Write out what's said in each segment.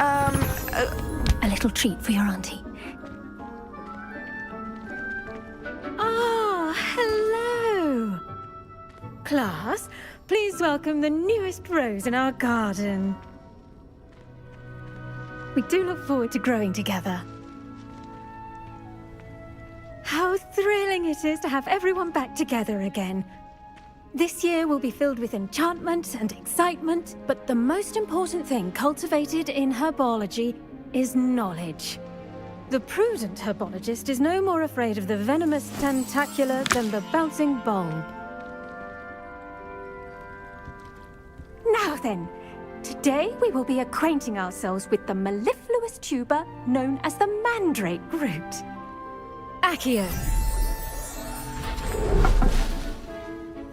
A little treat for your auntie. Oh, hello! Class, please welcome the newest rose in our garden. We do look forward to growing together. How thrilling it is to have everyone back together again. This year will be filled with enchantment and excitement, but the most important thing cultivated in herbology is knowledge. The prudent herbologist is no more afraid of the venomous tentacula than the bouncing bulb. Now then, today we will be acquainting ourselves with the mellifluous tuber known as the mandrake root. Accio.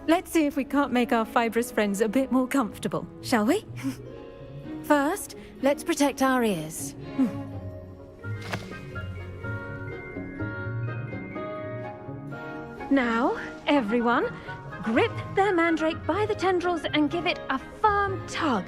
Let's see if we can't make our fibrous friends a bit more comfortable, shall we? First, let's protect our ears. Now, everyone, grip their mandrake by the tendrils and give it a firm tug.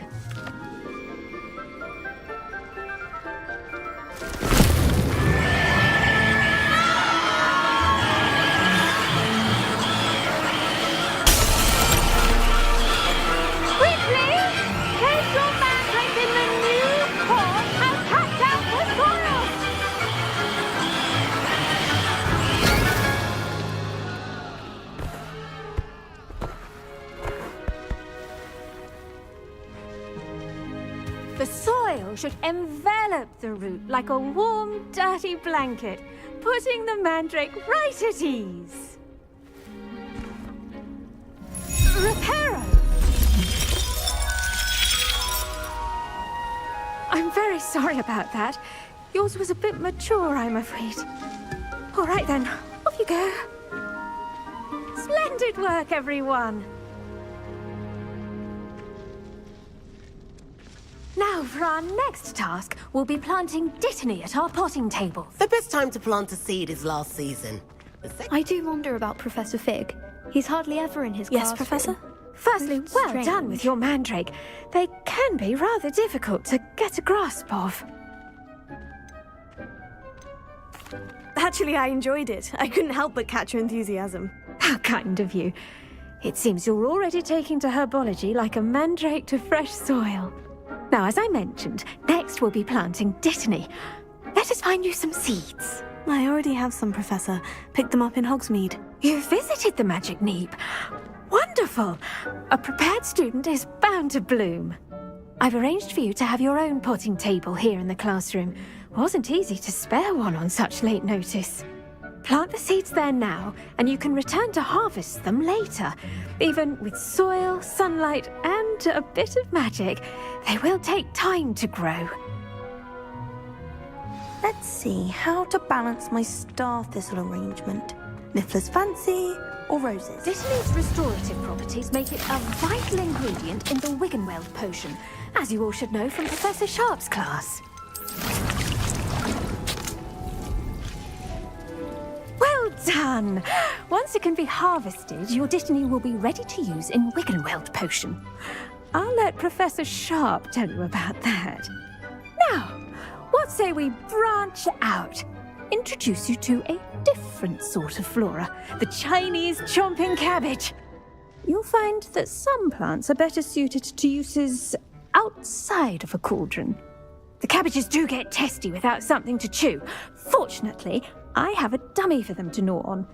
The soil should envelop the root like a warm, dirty blanket, putting the mandrake right at ease. Reparo! I'm very sorry about that. Yours was a bit mature, I'm afraid. All right then, off you go. Splendid work, everyone! Now, for our next task, we'll be planting dittany at our potting tables. The best time to plant a seed is last season. I do wonder about Professor Fig. He's hardly ever in his classroom. Yes, Professor? Firstly, well Strange. done with your mandrake. They can be rather difficult to get a grasp of. Actually, I enjoyed it. I couldn't help but catch your enthusiasm. How kind of you. It seems you're already taking to herbology like a mandrake to fresh soil. Now, as I mentioned, next we'll be planting dittany. Let us find you some seeds. I already have some, Professor. Picked them up in Hogsmeade. You visited the Magic Neep. Wonderful! A prepared student is bound to bloom. I've arranged for you to have your own potting table here in the classroom. Wasn't easy to spare one on such late notice. Plant the seeds there now, and you can return to harvest them later. Even with soil, sunlight, and a bit of magic, they will take time to grow. Let's see how to balance my star thistle arrangement. Niffler's fancy or roses? Dittany's restorative properties make it a vital ingredient in the Wiggenweld potion, as you all should know from Professor Sharp's class. Well done! Once it can be harvested, your dittany will be ready to use in Wiggenweld potion. I'll let Professor Sharp tell you about that. Now, what say we branch out? Introduce you to a different sort of flora, the Chinese chomping cabbage. You'll find that some plants are better suited to uses outside of a cauldron. The cabbages do get testy without something to chew. Fortunately, I have a dummy for them to gnaw on.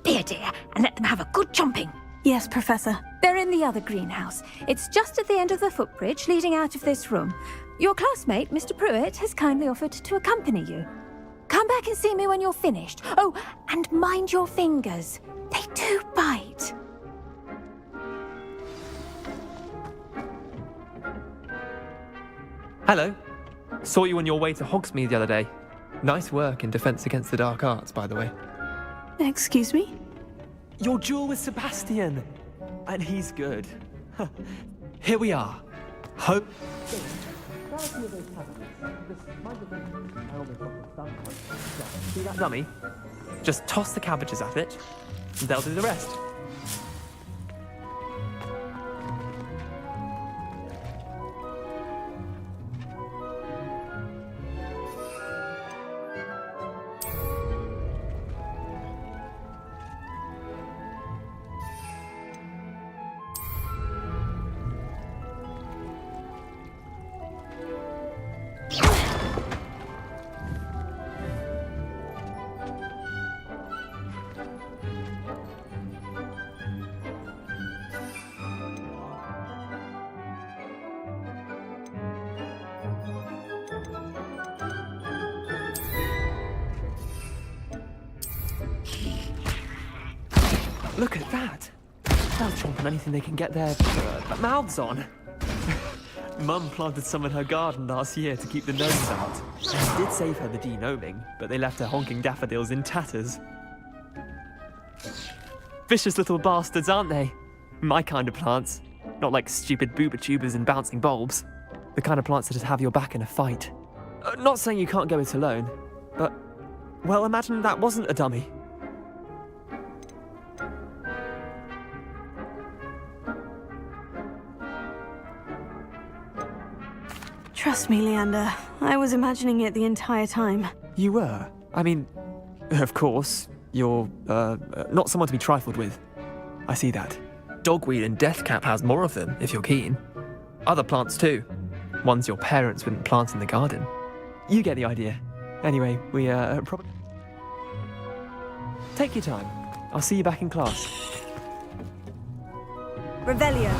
Be a dear and let them have a good chomping. Yes, Professor. They're in the other greenhouse. It's just at the end of the footbridge leading out of this room. Your classmate, Mr. Pruitt, has kindly offered to accompany you. Come back and see me when you're finished. Oh, and mind your fingers. They do bite. Hello. Saw you on your way to Hogsmeade the other day. Nice work in Defense Against the Dark Arts, by the way. Excuse me? Your duel with Sebastian. And he's good. Here we are. Hope. See that dummy? Just toss the cabbages at it, and they'll do the rest. Look at that. They'll chomp on anything they can get their mouths on. Mum planted some in her garden last year to keep the gnomes out. And did save her the de-gnoming, but they left her honking daffodils in tatters. Vicious little bastards, aren't they? My kind of plants. Not like stupid booba tubers and bouncing bulbs. The kind of plants that just have your back in a fight. Not saying you can't go it alone, but, well, imagine that wasn't a dummy. Trust me, Leander. I was imagining it the entire time. You were? I mean, of course, you're, not someone to be trifled with. I see that. Dogweed and deathcap has more of them, if you're keen. Other plants too. Ones your parents wouldn't plant in the garden. You get the idea. Anyway, we, probably... Take your time. I'll see you back in class. Revelio.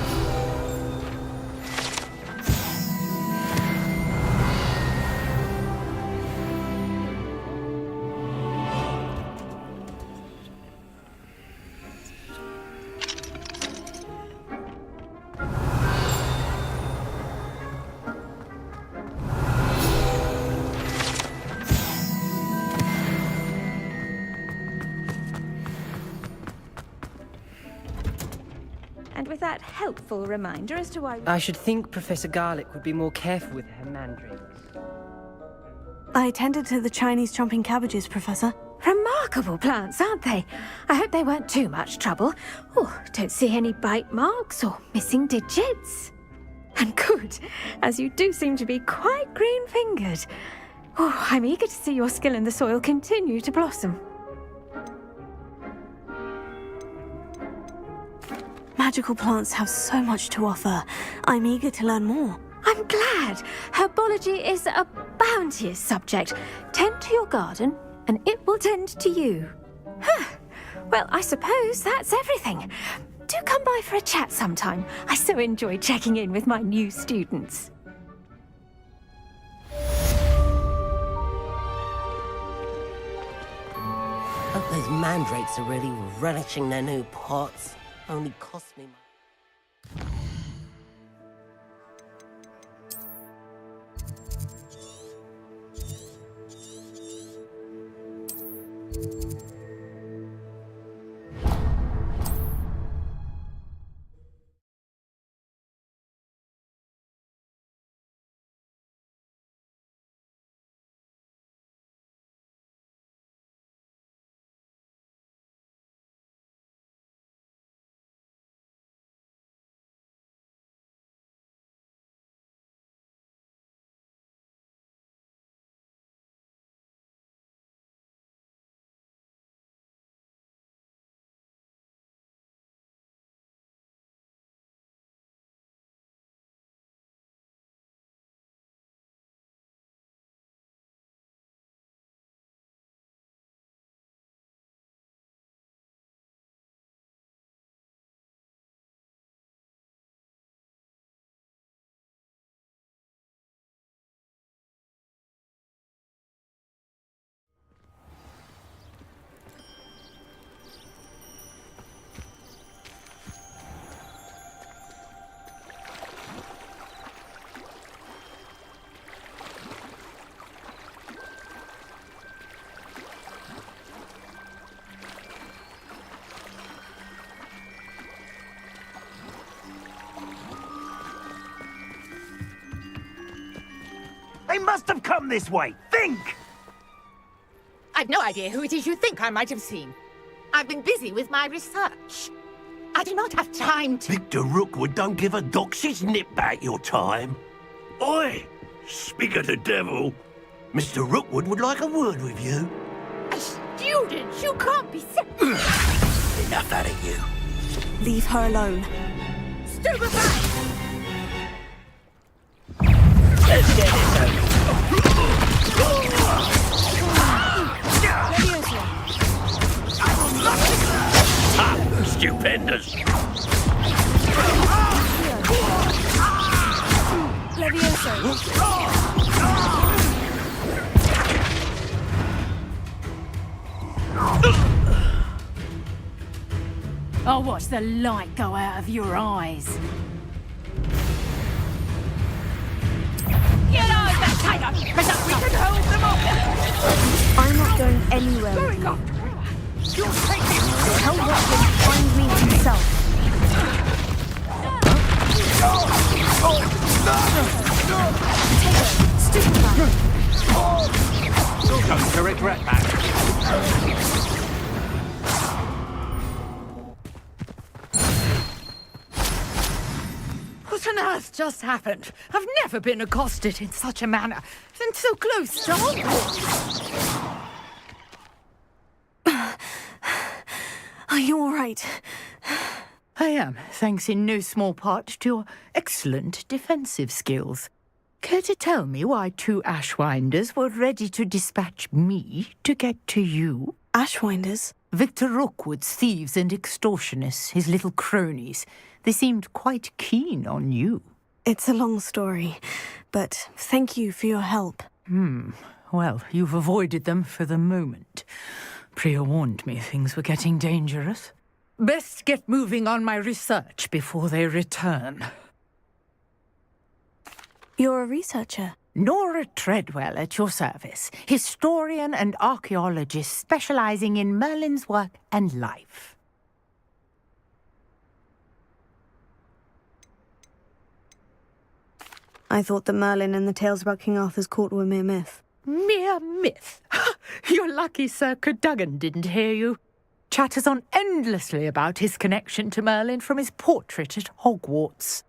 And with that helpful reminder as to why... I should think Professor Garlick would be more careful with her mandrakes. I tended to the Chinese chomping cabbages, Professor. Remarkable plants, aren't they? I hope they weren't too much trouble. Oh, don't see any bite marks or missing digits. And good, as you do seem to be quite green-fingered. Oh, I'm eager to see your skill in the soil continue to blossom. Magical plants have so much to offer. I'm eager to learn more. I'm glad. Herbology is a bounteous subject. Tend to your garden, and it will tend to you. Huh. Well, I suppose that's everything. Do come by for a chat sometime. I so enjoy checking in with my new students. Hope those mandrakes are really relishing their new pots. Only cost me money. They must have come this way. Think! I've no idea who it is you think I might have seen. I've been busy with my research. I do not have time to... Victor Rookwood don't give a doxy's nip back your time. Oi! Speak of the devil. Mr. Rookwood would like a word with you. A student? You can't be... Enough out of you. Leave her alone. Stupefy! Let's get it over. Stupendous. I'll watch the light go out of your eyes. Get over, Tiger! We can hold them off! I'm not going anywhere with you. You'll take it! Tell Rockwood to find me himself. You'll come to regret that. What on earth just happened? I've never been accosted in such a manner, and so close to Hogwarts. Are you all right? I am, thanks in no small part to your excellent defensive skills. Care to tell me why two Ashwinders were ready to dispatch me to get to you? Ashwinders? Victor Rookwood's thieves and extortionists, his little cronies. They seemed quite keen on you. It's a long story, but thank you for your help. Well, you've avoided them for the moment. Priya warned me things were getting dangerous. Best get moving on my research before they return. You're a researcher? Nora Treadwell at your service, historian and archaeologist specializing in Merlin's work and life. I thought that Merlin and the tales about King Arthur's court were mere myth. Mere myth? You're lucky Sir Cadogan didn't hear you. Chatters on endlessly about his connection to Merlin from his portrait at Hogwarts.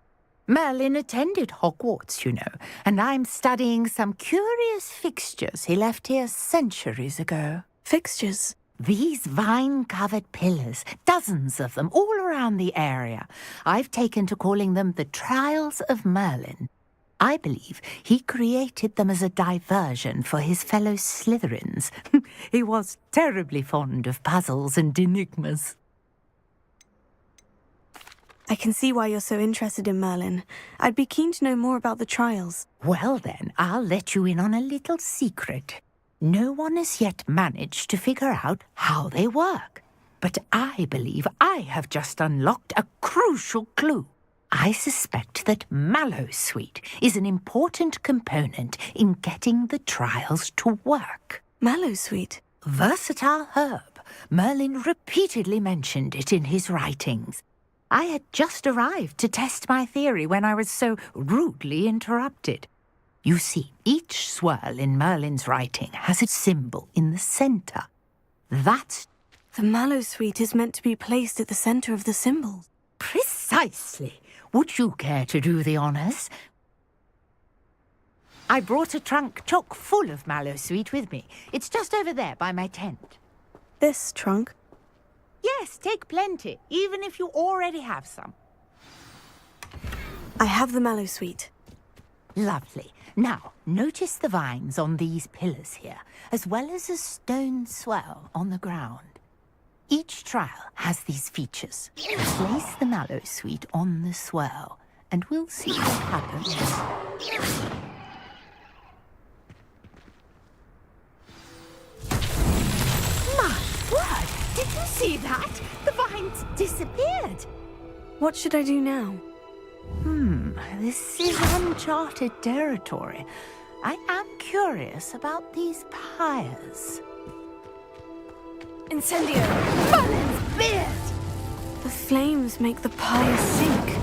Merlin attended Hogwarts, you know, and I'm studying some curious fixtures he left here centuries ago. Fixtures? These vine-covered pillars, dozens of them, all around the area. I've taken to calling them the Trials of Merlin. I believe he created them as a diversion for his fellow Slytherins. He was terribly fond of puzzles and enigmas. I can see why you're so interested in Merlin. I'd be keen to know more about the trials. Well then, I'll let you in on a little secret. No one has yet managed to figure out how they work. But I believe I have just unlocked a crucial clue. I suspect that Mallowsweet is an important component in getting the trials to work. Mallowsweet? Versatile herb. Merlin repeatedly mentioned it in his writings. I had just arrived to test my theory when I was so rudely interrupted. You see, each swirl in Merlin's writing has a symbol in the centre. That's... The Mallowsweet is meant to be placed at the centre of the symbols. Precisely. Would you care to do the honours? I brought a trunk chock full of Mallowsweet with me. It's just over there by my tent. This trunk? Yes, take plenty, even if you already have some. I have the Mallowsweet. Lovely. Now, notice the vines on these pillars here, as well as a stone swell on the ground. Each trial has these features. Place the Mallowsweet on the swell, and we'll see what happens. My word! Did you see that? The vines disappeared. What should I do now? This is uncharted territory. I am curious about these pyres. Incendio! Merlin's beard! The flames make the pyre sink.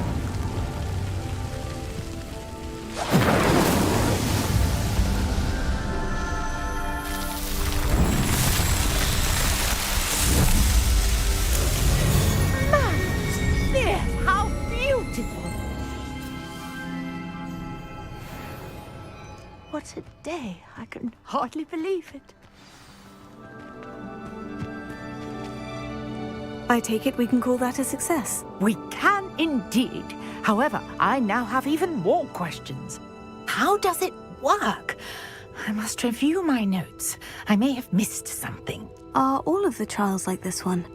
Merlin's beard! How beautiful! What a day! I can hardly believe it. I take it we can call that a success. We can indeed. However, I now have even more questions. How does it work? I must review my notes. I may have missed something. Are all of the trials like this one?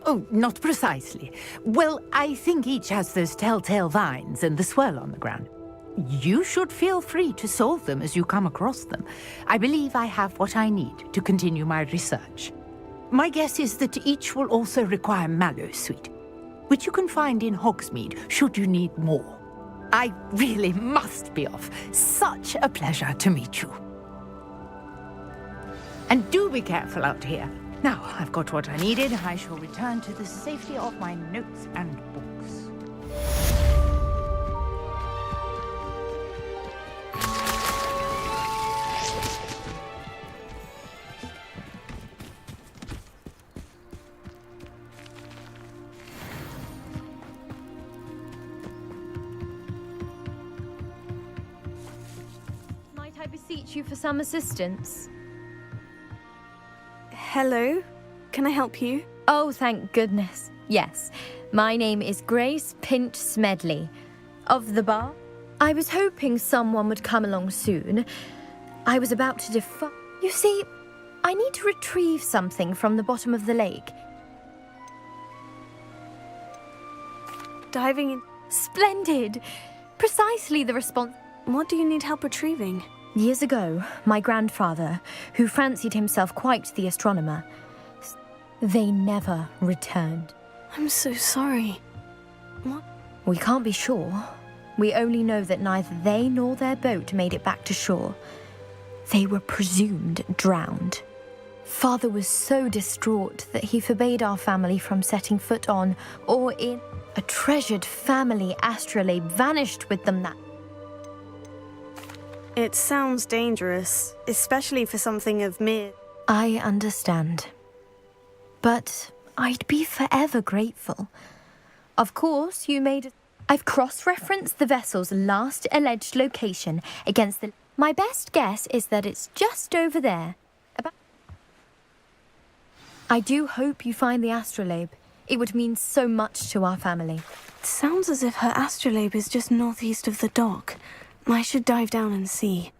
Oh, not precisely. Well, I think each has those telltale vines and the swirl on the ground. You should feel free to solve them as you come across them. I believe I have what I need to continue my research. My guess is that each will also require mallowsweet, which you can find in Hogsmeade should you need more. I really must be off. Such a pleasure to meet you. And do be careful out here. Now, I've got what I needed. I shall return to the safety of my notes and books. Might I beseech you for some assistance? Hello? Can I help you? Oh, thank goodness. Yes. My name is Grace Pinch Smedley. Of the bar? I was hoping someone would come along soon. I was about to defy... You see, I need to retrieve something from the bottom of the lake. Diving in. Splendid! Precisely the response... What do you need help retrieving? Years ago, my grandfather, who fancied himself quite the astronomer, they never returned. I'm so sorry. What? We can't be sure. We only know that neither they nor their boat made it back to shore. They were presumed drowned. Father was so distraught that he forbade our family from setting foot on or in. A treasured family astrolabe vanished with them that... It sounds dangerous, especially for something of mere... I understand. But I'd be forever grateful. Of course, you made... I've cross-referenced the vessel's last alleged location against the... My best guess is that it's just over there. I do hope you find the astrolabe. It would mean so much to our family. It sounds as if her astrolabe is just northeast of the dock. I should dive down and see.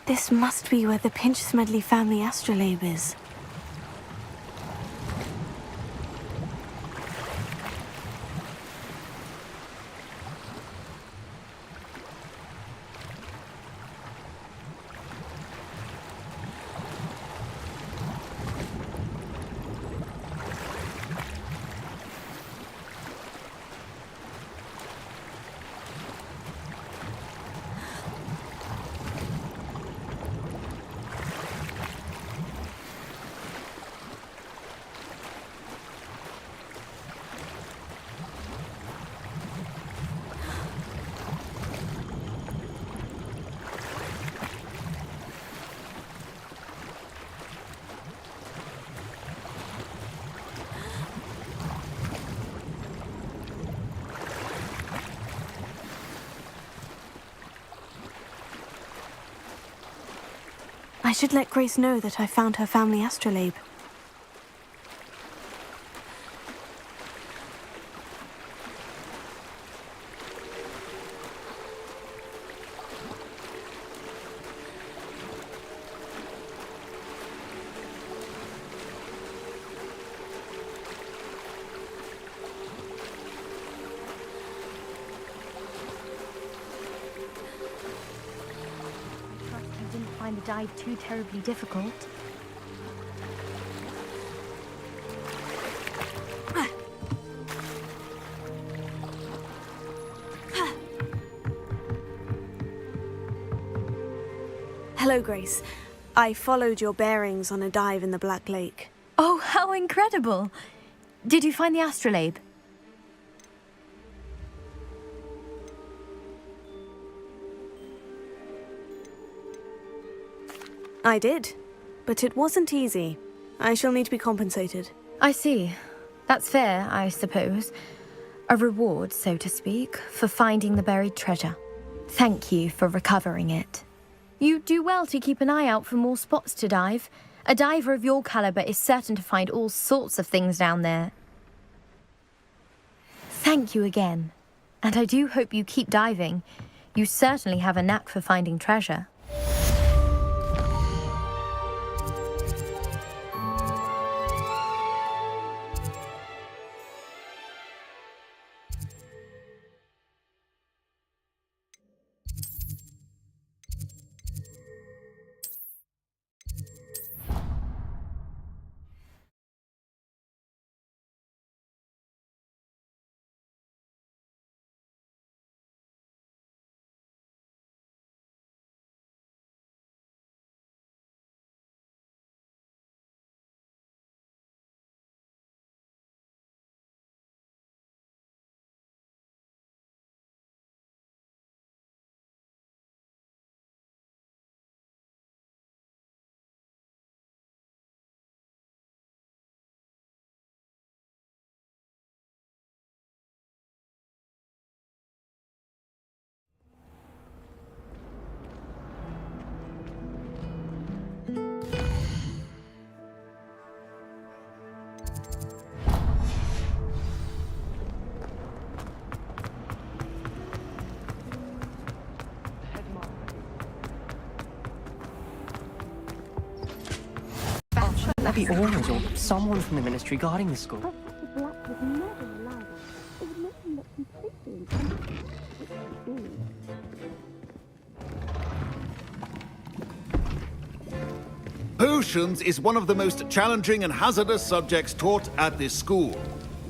This must be where the Pinch Smedley family astrolabe is. I should let Grace know that I found her family astrolabe. Find the dive too terribly difficult. Hello, Grace. I followed your bearings on a dive in the Black Lake. Oh, how incredible! Did you find the astrolabe? I did, but it wasn't easy. I shall need to be compensated. I see. That's fair, I suppose. A reward, so to speak, for finding the buried treasure. Thank you for recovering it. You do well to keep an eye out for more spots to dive. A diver of your caliber is certain to find all sorts of things down there. Thank you again. And I do hope you keep diving. You certainly have a knack for finding treasure. Maybe Orange or someone from the ministry guarding the school. Potions is one of the most challenging and hazardous subjects taught at this school.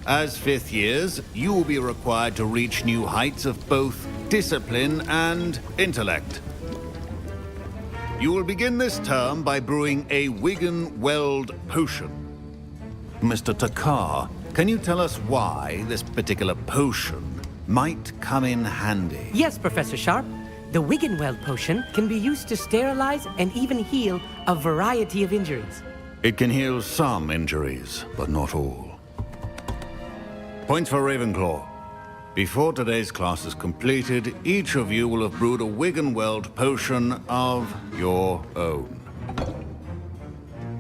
As fifth years, you will be required to reach new heights of both discipline and intellect. You will begin this term by brewing a Wigan Weld potion. Mr. Takar, can you tell us why this particular potion might come in handy? Yes, Professor Sharp. The Wiggenweld potion can be used to sterilize and even heal a variety of injuries. It can heal some injuries, but not all. Points for Ravenclaw. Before today's class is completed, each of you will have brewed a Wiggenweld potion of your own.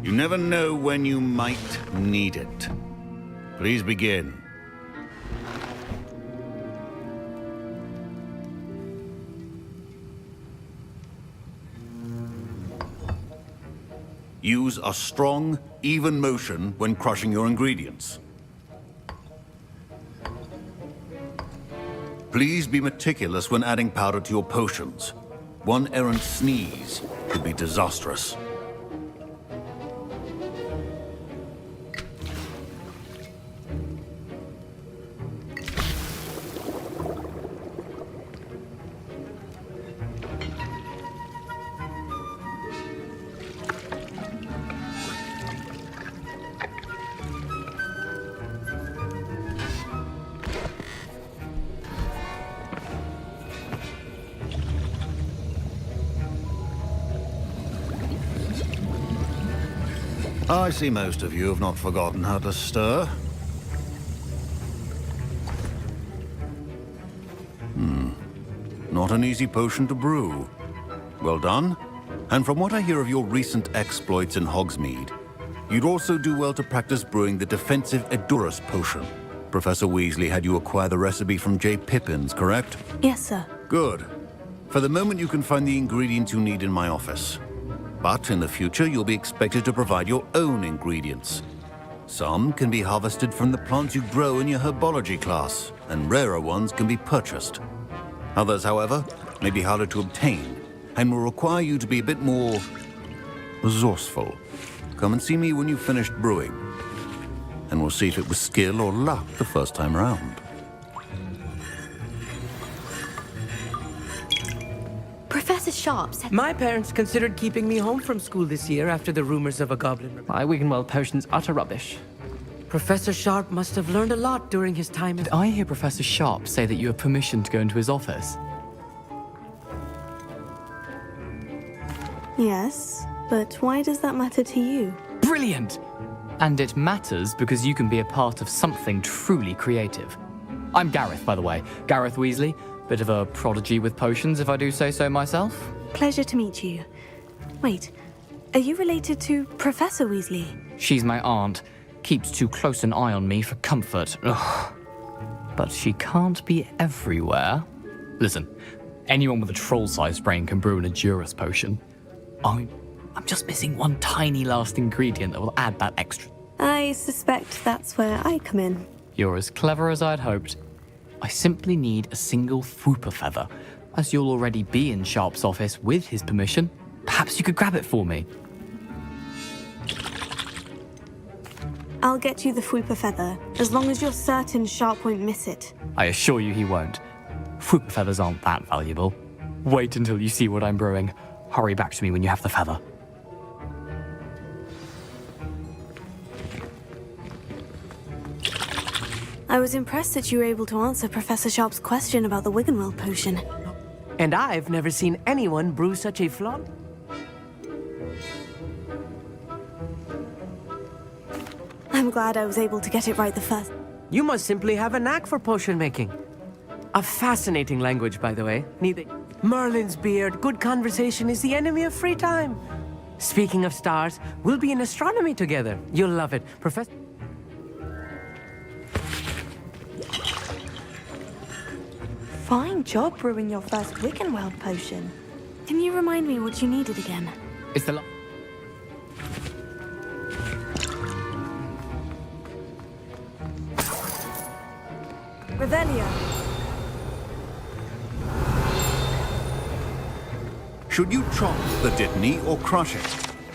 You never know when you might need it. Please begin. Use a strong, even motion when crushing your ingredients. Please be meticulous when adding powder to your potions. One errant sneeze could be disastrous. I see most of you have not forgotten how to stir. Not an easy potion to brew. Well done. And from what I hear of your recent exploits in Hogsmeade, you'd also do well to practice brewing the defensive Edurus potion. Professor Weasley had you acquire the recipe from J. Pippins, correct? Yes, sir. Good. For the moment, you can find the ingredients you need in my office. But in the future, you'll be expected to provide your own ingredients. Some can be harvested from the plants you grow in your herbology class, and rarer ones can be purchased. Others, however, may be harder to obtain, and will require you to be a bit more resourceful. Come and see me when you've finished brewing, and we'll see if it was skill or luck the first time around. Professor Sharp said... My parents considered keeping me home from school this year after the rumors of a goblin. My Wiggenweld potion's utter rubbish. Professor Sharp must have learned a lot during his time as... Did I hear Professor Sharp say that you have permission to go into his office? Yes, but why does that matter to you? Brilliant! And it matters because you can be a part of something truly creative. I'm Gareth, by the way. Gareth Weasley. Bit of a prodigy with potions, if I do say so myself. Pleasure to meet you. Wait, are you related to Professor Weasley? She's my aunt. Keeps too close an eye on me for comfort. Ugh. But she can't be everywhere. Listen, anyone with a troll-sized brain can brew an Adurus potion. I'm just missing one tiny last ingredient that will add that extra. I suspect that's where I come in. You're as clever as I'd hoped. I simply need a single Fwooper feather. As you'll already be in Sharp's office with his permission, perhaps you could grab it for me. I'll get you the Fwooper feather, as long as you're certain Sharp won't miss it. I assure you he won't. Fwooper feathers aren't that valuable. Wait until you see what I'm brewing. Hurry back to me when you have the feather. I was impressed that you were able to answer Professor Sharp's question about the Wiggenweld potion. And I've never seen anyone brew such a flawed... I'm glad I was able to get it right the first. You must simply have a knack for potion making. A fascinating language, by the way. Neither Merlin's beard, good conversation is the enemy of free time. Speaking of stars, we'll be in astronomy together. You'll love it, Professor. Fine job brewing your first Wiggenweld potion. Can you remind me what you needed again? It's the Revelio. Should you chop the Dittany or crush it?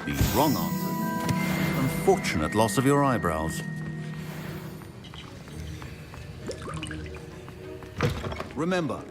The wrong answer. Unfortunate loss of your eyebrows. Remember.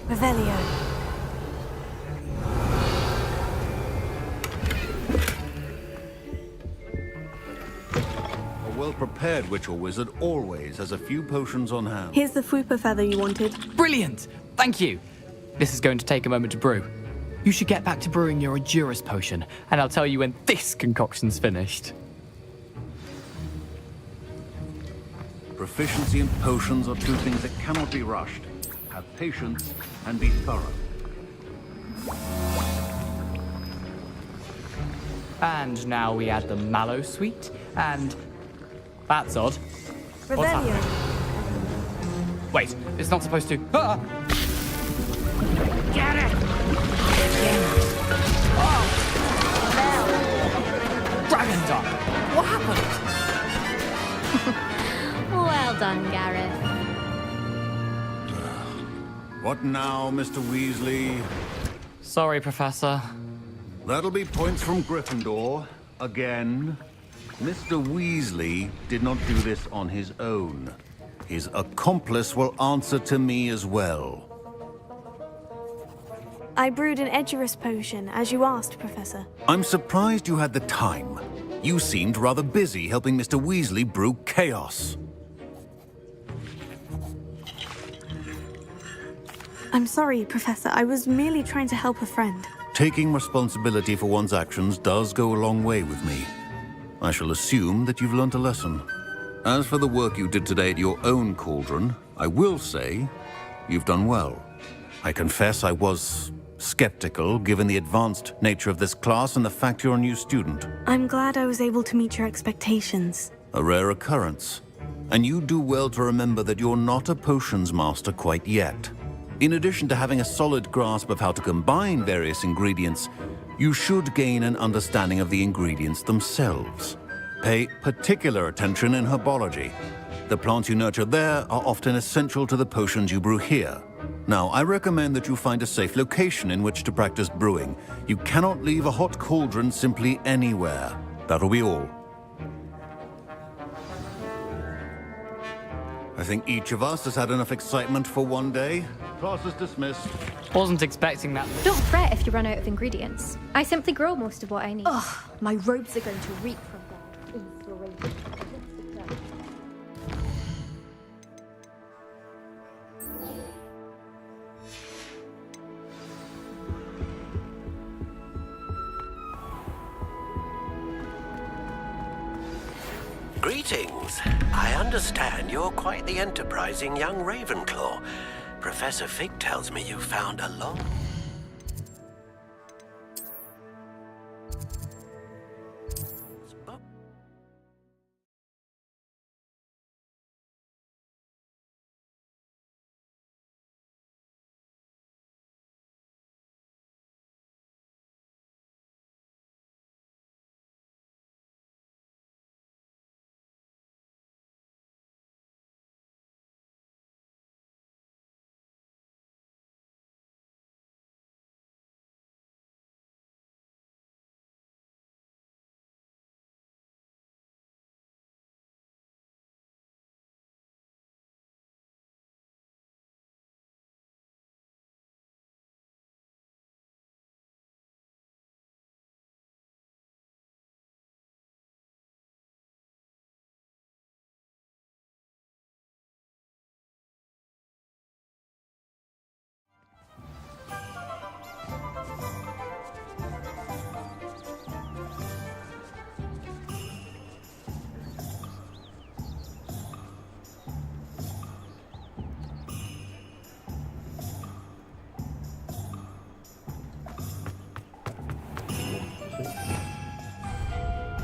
Revelio. A well-prepared witch or wizard always has a few potions on hand. Here's the Fwooper feather you wanted. Brilliant! Thank you! This is going to take a moment to brew. You should get back to brewing your Adurus potion, and I'll tell you when this concoction's finished. Proficiency in potions are two things that cannot be rushed. Have patience and be thorough. And now we add the mallow sweet, and... That's odd. What's Revelio. happening? Wait, it's not supposed to... Ah! Get it! Dragon Dog! What happened? Well done, Gareth. What now, Mr. Weasley? Sorry, Professor. That'll be points from Gryffindor. Again. Mr. Weasley did not do this on his own. His accomplice will answer to me as well. I brewed an Edurus potion, as you asked, Professor. I'm surprised you had the time. You seemed rather busy helping Mr. Weasley brew chaos. I'm sorry, Professor. I was merely trying to help a friend. Taking responsibility for one's actions does go a long way with me. I shall assume that you've learnt a lesson. As for the work you did today at your own cauldron, I will say you've done well. I confess I was skeptical, given the advanced nature of this class and the fact you're a new student. I'm glad I was able to meet your expectations. A rare occurrence. And you do well to remember that you're not a potions master quite yet. In addition to having a solid grasp of how to combine various ingredients, you should gain an understanding of the ingredients themselves. Pay particular attention in herbology. The plants you nurture there are often essential to the potions you brew here. Now, I recommend that you find a safe location in which to practice brewing. You cannot leave a hot cauldron simply anywhere. That'll be all. I think each of us has had enough excitement for one day. Class is dismissed. Wasn't expecting that. Don't fret if you run out of ingredients. I simply grow most of what I need. Ugh, my robes are going to reek from that inspiration. Greetings. I understand you're quite the enterprising young Ravenclaw. Professor Fig tells me you found a long...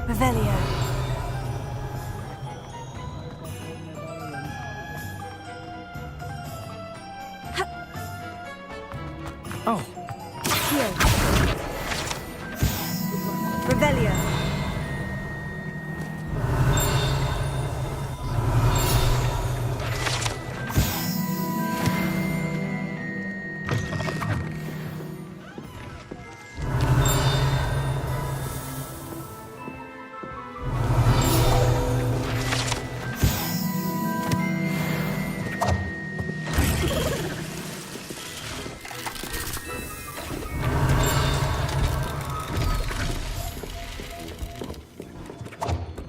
Revelio. Oh. Here. Revelio.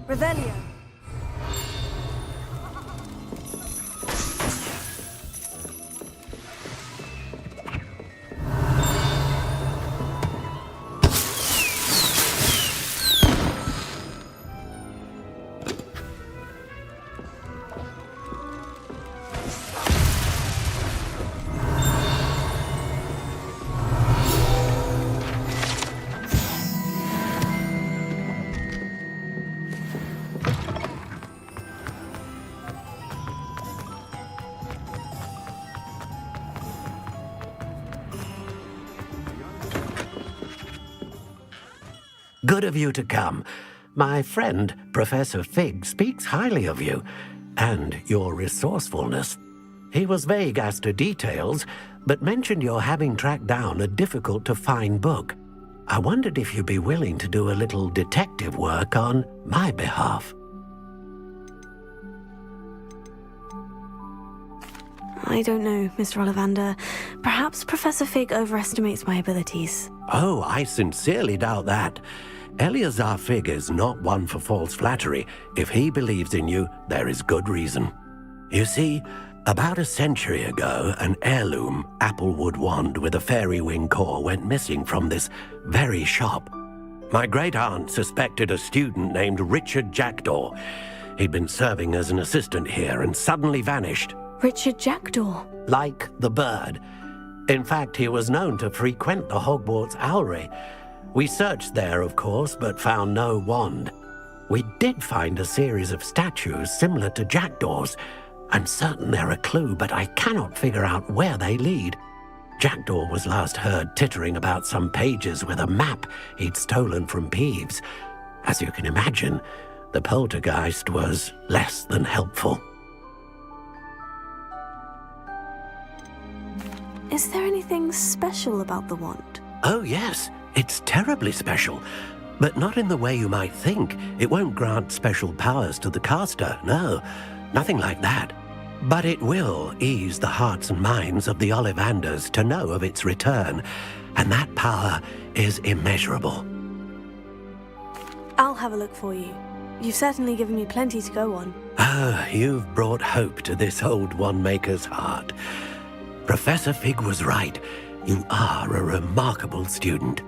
Revelio. Good of you to come. My friend, Professor Fig, speaks highly of you and your resourcefulness. He was vague as to details, but mentioned your having tracked down a difficult-to-find book. I wondered if you'd be willing to do a little detective work on my behalf. I don't know, Mr. Ollivander. Perhaps Professor Fig overestimates my abilities. Oh, I sincerely doubt that. Eleazar Fig is not one for false flattery. If he believes in you, there is good reason. You see, about a century ago, an heirloom applewood wand with a fairy wing core went missing from this very shop. My great-aunt suspected a student named Richard Jackdaw. He'd been serving as an assistant here and suddenly vanished. Richard Jackdaw? Like the bird. In fact, he was known to frequent the Hogwarts Owlry. We searched there, of course, but found no wand. We did find a series of statues similar to Jackdaw's. I'm certain they're a clue, but I cannot figure out where they lead. Jackdaw was last heard tittering about some pages with a map he'd stolen from Peeves. As you can imagine, the poltergeist was less than helpful. Is there anything special about the wand? Oh, yes. It's terribly special. But not in the way you might think. It won't grant special powers to the caster, no. Nothing like that. But it will ease the hearts and minds of the Ollivanders to know of its return. And that power is immeasurable. I'll have a look for you. You've certainly given me plenty to go on. Ah, you've brought hope to this old wand-maker's heart. Professor Fig was right. You are a remarkable student.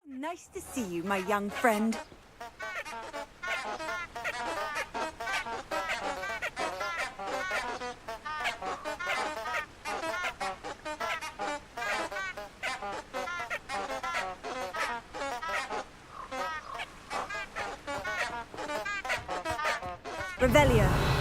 Nice to see you, my young friend. Revelio.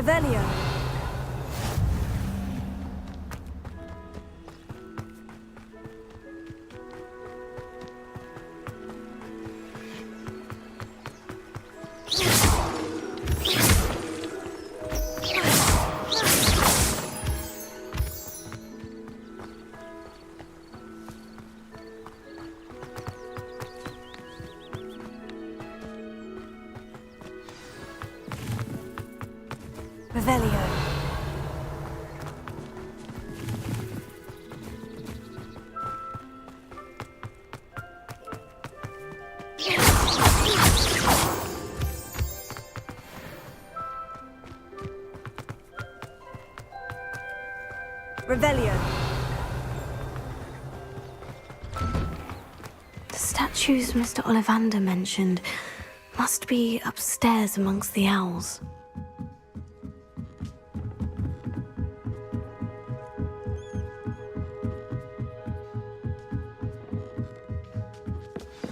Revelio. Revelio. Revelio. The statues Mr. Ollivander mentioned must be upstairs amongst the owls.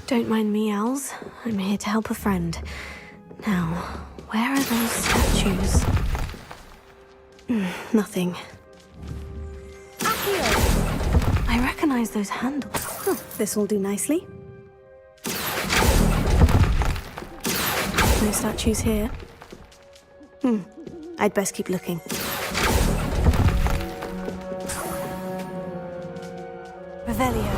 Don't mind me, owls. I'm here to help a friend. Now, where are those statues? Nothing. I recognize those handles. Oh, this will do nicely. No statues here. I'd best keep looking. Revelio.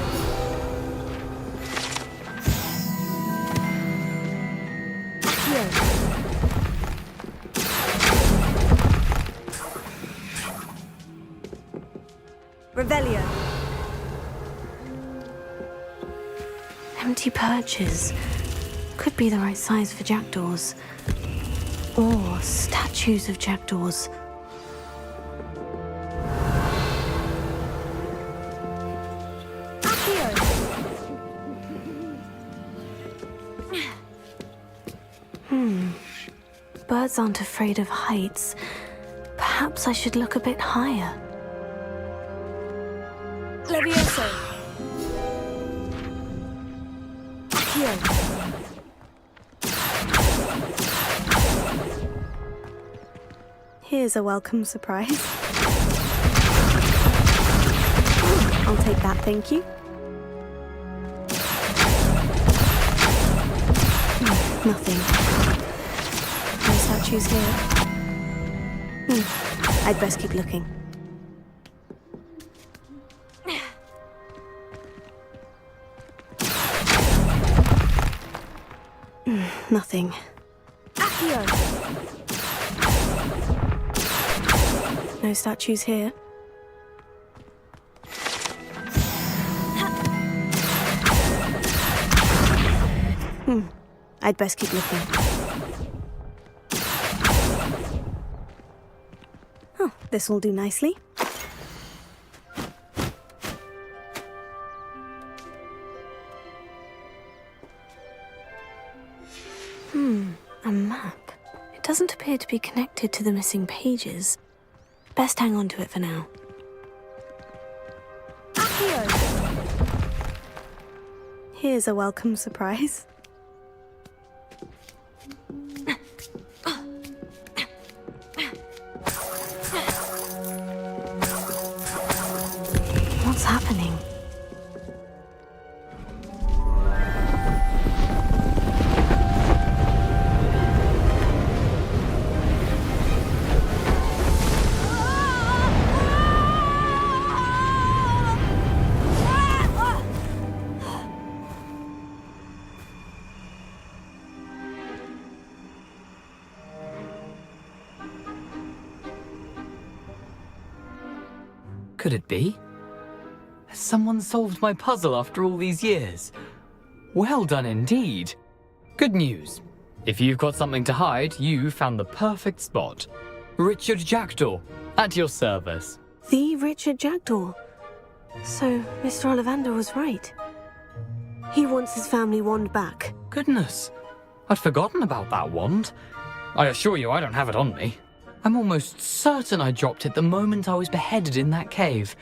Revelio. Empty perches. Could be the right size for jackdaws. Or statues of jackdaws. Birds aren't afraid of heights. Perhaps I should look a bit higher. Levioso. Accio. Here's a welcome surprise. I'll take that, thank you. Nothing. No statues here. I'd best keep looking. Nothing. Accio. No statues here. I'd best keep looking. Oh, this will do nicely. A map. It doesn't appear to be connected to the missing pages. Best hang on to it for now. Here's a welcome surprise. What's happening? Could it be? Has someone solved my puzzle after all these years? Well done indeed. Good news. If you've got something to hide, you found the perfect spot. Richard Jackdaw, at your service. The Richard Jackdaw. So, Mr. Ollivander was right. He wants his family wand back. Goodness, I'd forgotten about that wand. I assure you I don't have it on me. I'm almost certain I dropped it the moment I was beheaded in that cave.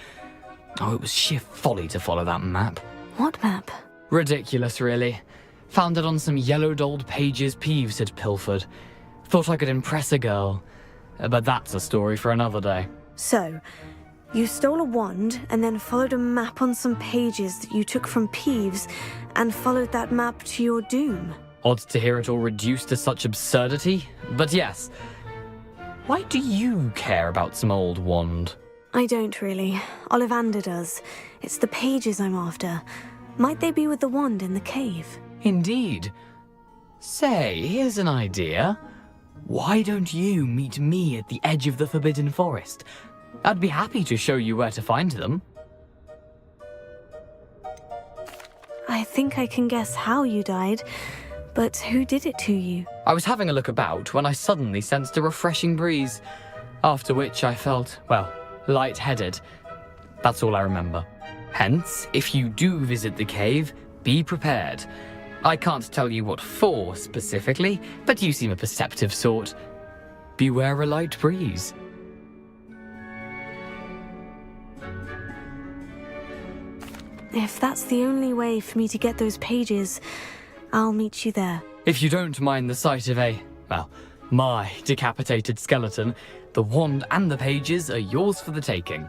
Oh, it was sheer folly to follow that map. What map? Ridiculous, really. Found it on some yellowed old pages Peeves had pilfered. Thought I could impress a girl. but that's a story for another day. So, you stole a wand and then followed a map on some pages that you took from Peeves and followed that map to your doom. Odd to hear it all reduced to such absurdity, but yes. Why do you care about some old wand? I don't really. Ollivander does. It's the pages I'm after. Might they be with the wand in the cave? Indeed. Say, here's an idea. Why don't you meet me at the edge of the Forbidden Forest? I'd be happy to show you where to find them. I think I can guess how you died, but who did it to you? I was having a look about when I suddenly sensed a refreshing breeze, after which I felt, well, lightheaded. That's all I remember. Hence, if you do visit the cave, be prepared. I can't tell you what for specifically, but you seem a perceptive sort. Beware a light breeze. If that's the only way for me to get those pages, I'll meet you there. If you don't mind the sight of my decapitated skeleton, the wand and the pages are yours for the taking.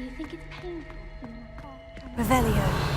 Do you think it's painful? Revelio.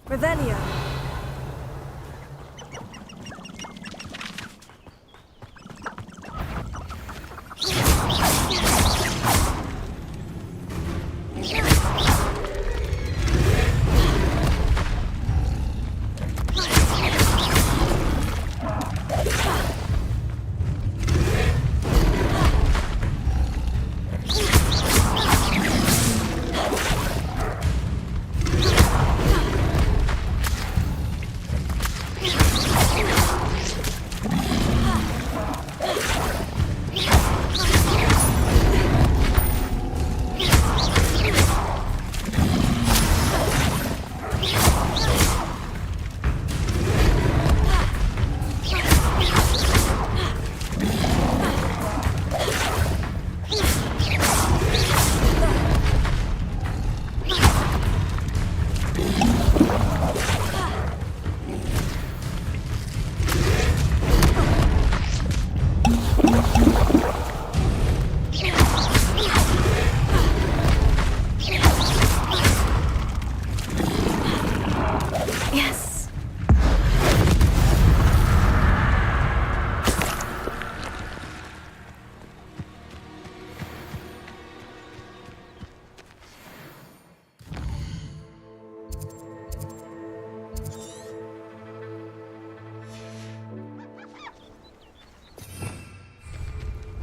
Revelio.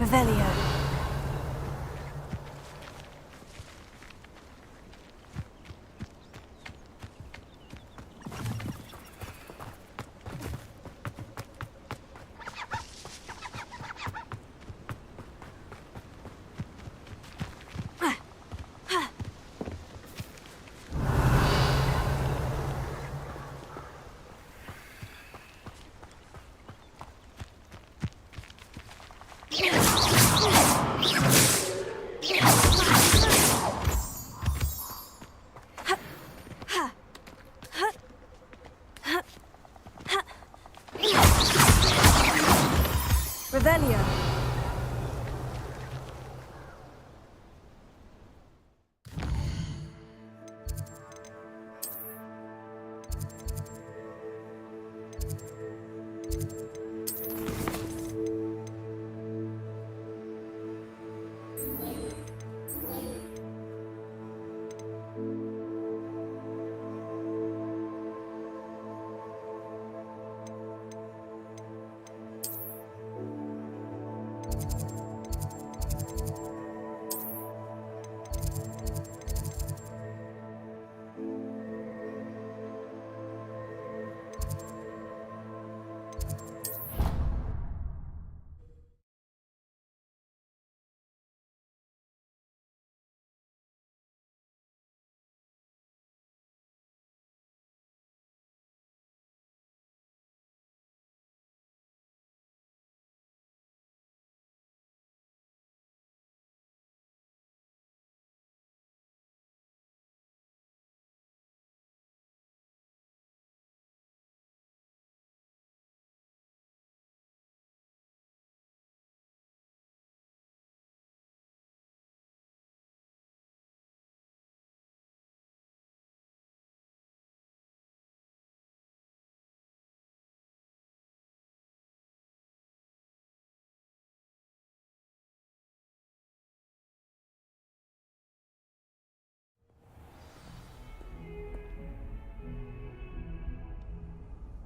Revelio. Revelio.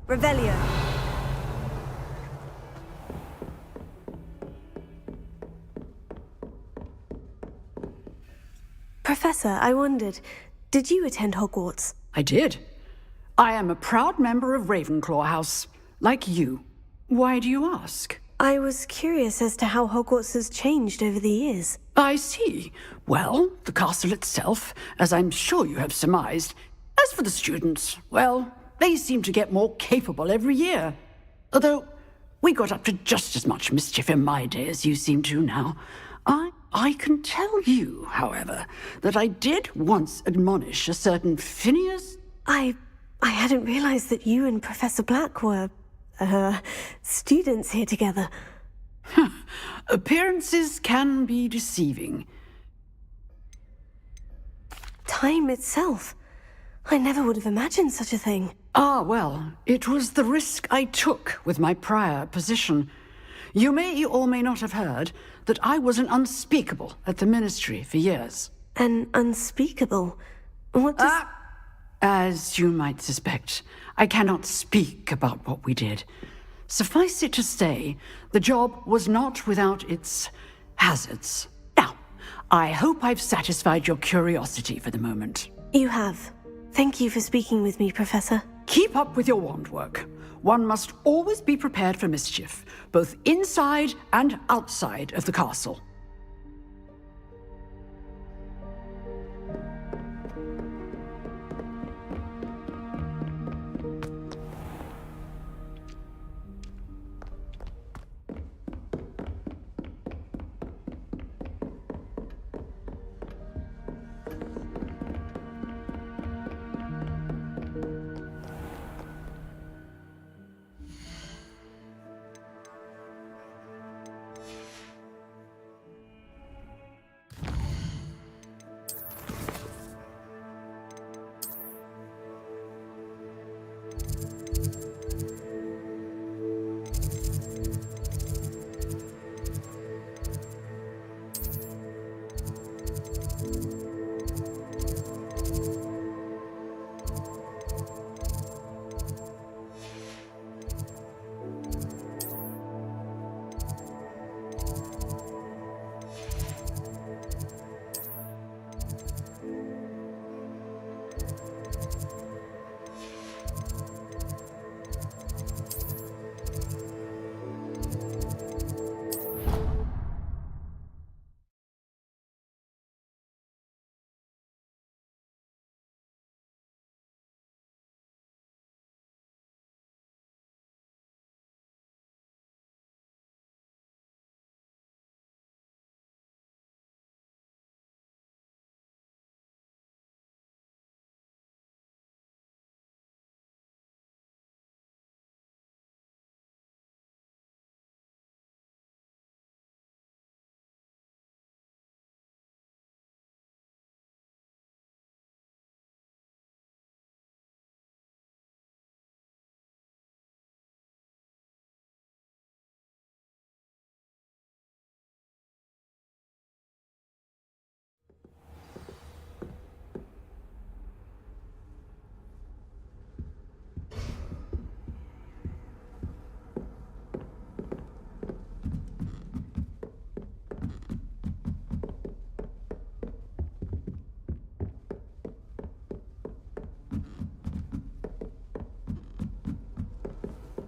Revelio. Professor, I wondered, did you attend Hogwarts? I did. I am a proud member of Ravenclaw House, like you. Why do you ask? I was curious as to how Hogwarts has changed over the years. I see. Well, the castle itself, as I'm sure you have surmised. As for the students, well, they seem to get more capable every year. Although, we got up to just as much mischief in my day as you seem to now. I can tell you, however, that I did once admonish a certain Phineas... I hadn't realized that you and Professor Black were, students here together. Appearances can be deceiving. Time itself. I never would have imagined such a thing. Ah, well, it was the risk I took with my prior position. You may or may not have heard that I was an unspeakable at the Ministry for years. An unspeakable? What does... As you might suspect, I cannot speak about what we did. Suffice it to say, the job was not without its hazards. Now, I hope I've satisfied your curiosity for the moment. You have. Thank you for speaking with me, Professor. Keep up with your wand work. One must always be prepared for mischief, both inside and outside of the castle.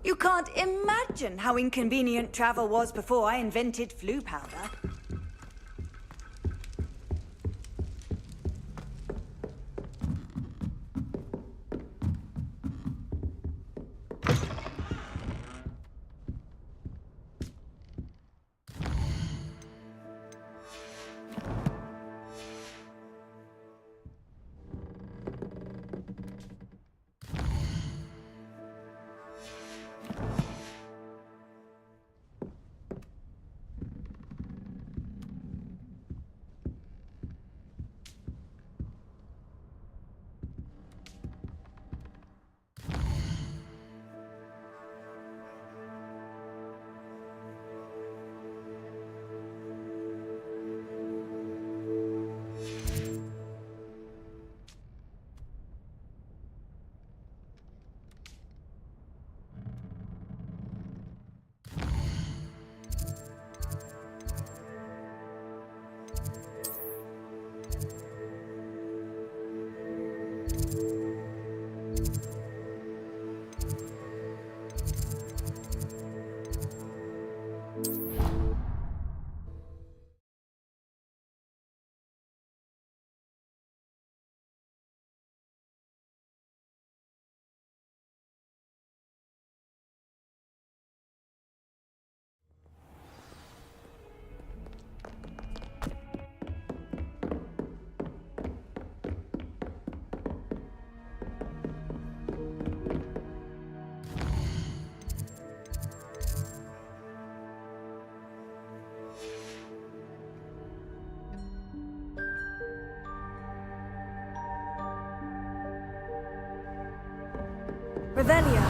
You can't imagine how inconvenient travel was before I invented flu powder. Revelio.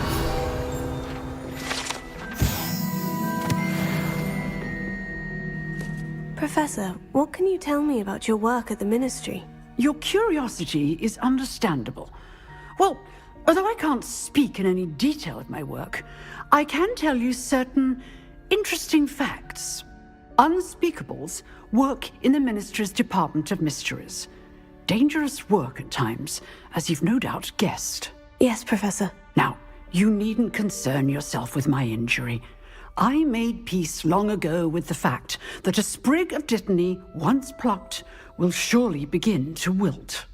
Professor, what can you tell me about your work at the Ministry? Your curiosity is understandable. Well, although I can't speak in any detail of my work, I can tell you certain interesting facts. Unspeakables work in the Ministry's Department of Mysteries. Dangerous work at times, as you've no doubt guessed. Yes, Professor. Now, you needn't concern yourself with my injury. I made peace long ago with the fact that a sprig of dittany, once plucked, will surely begin to wilt.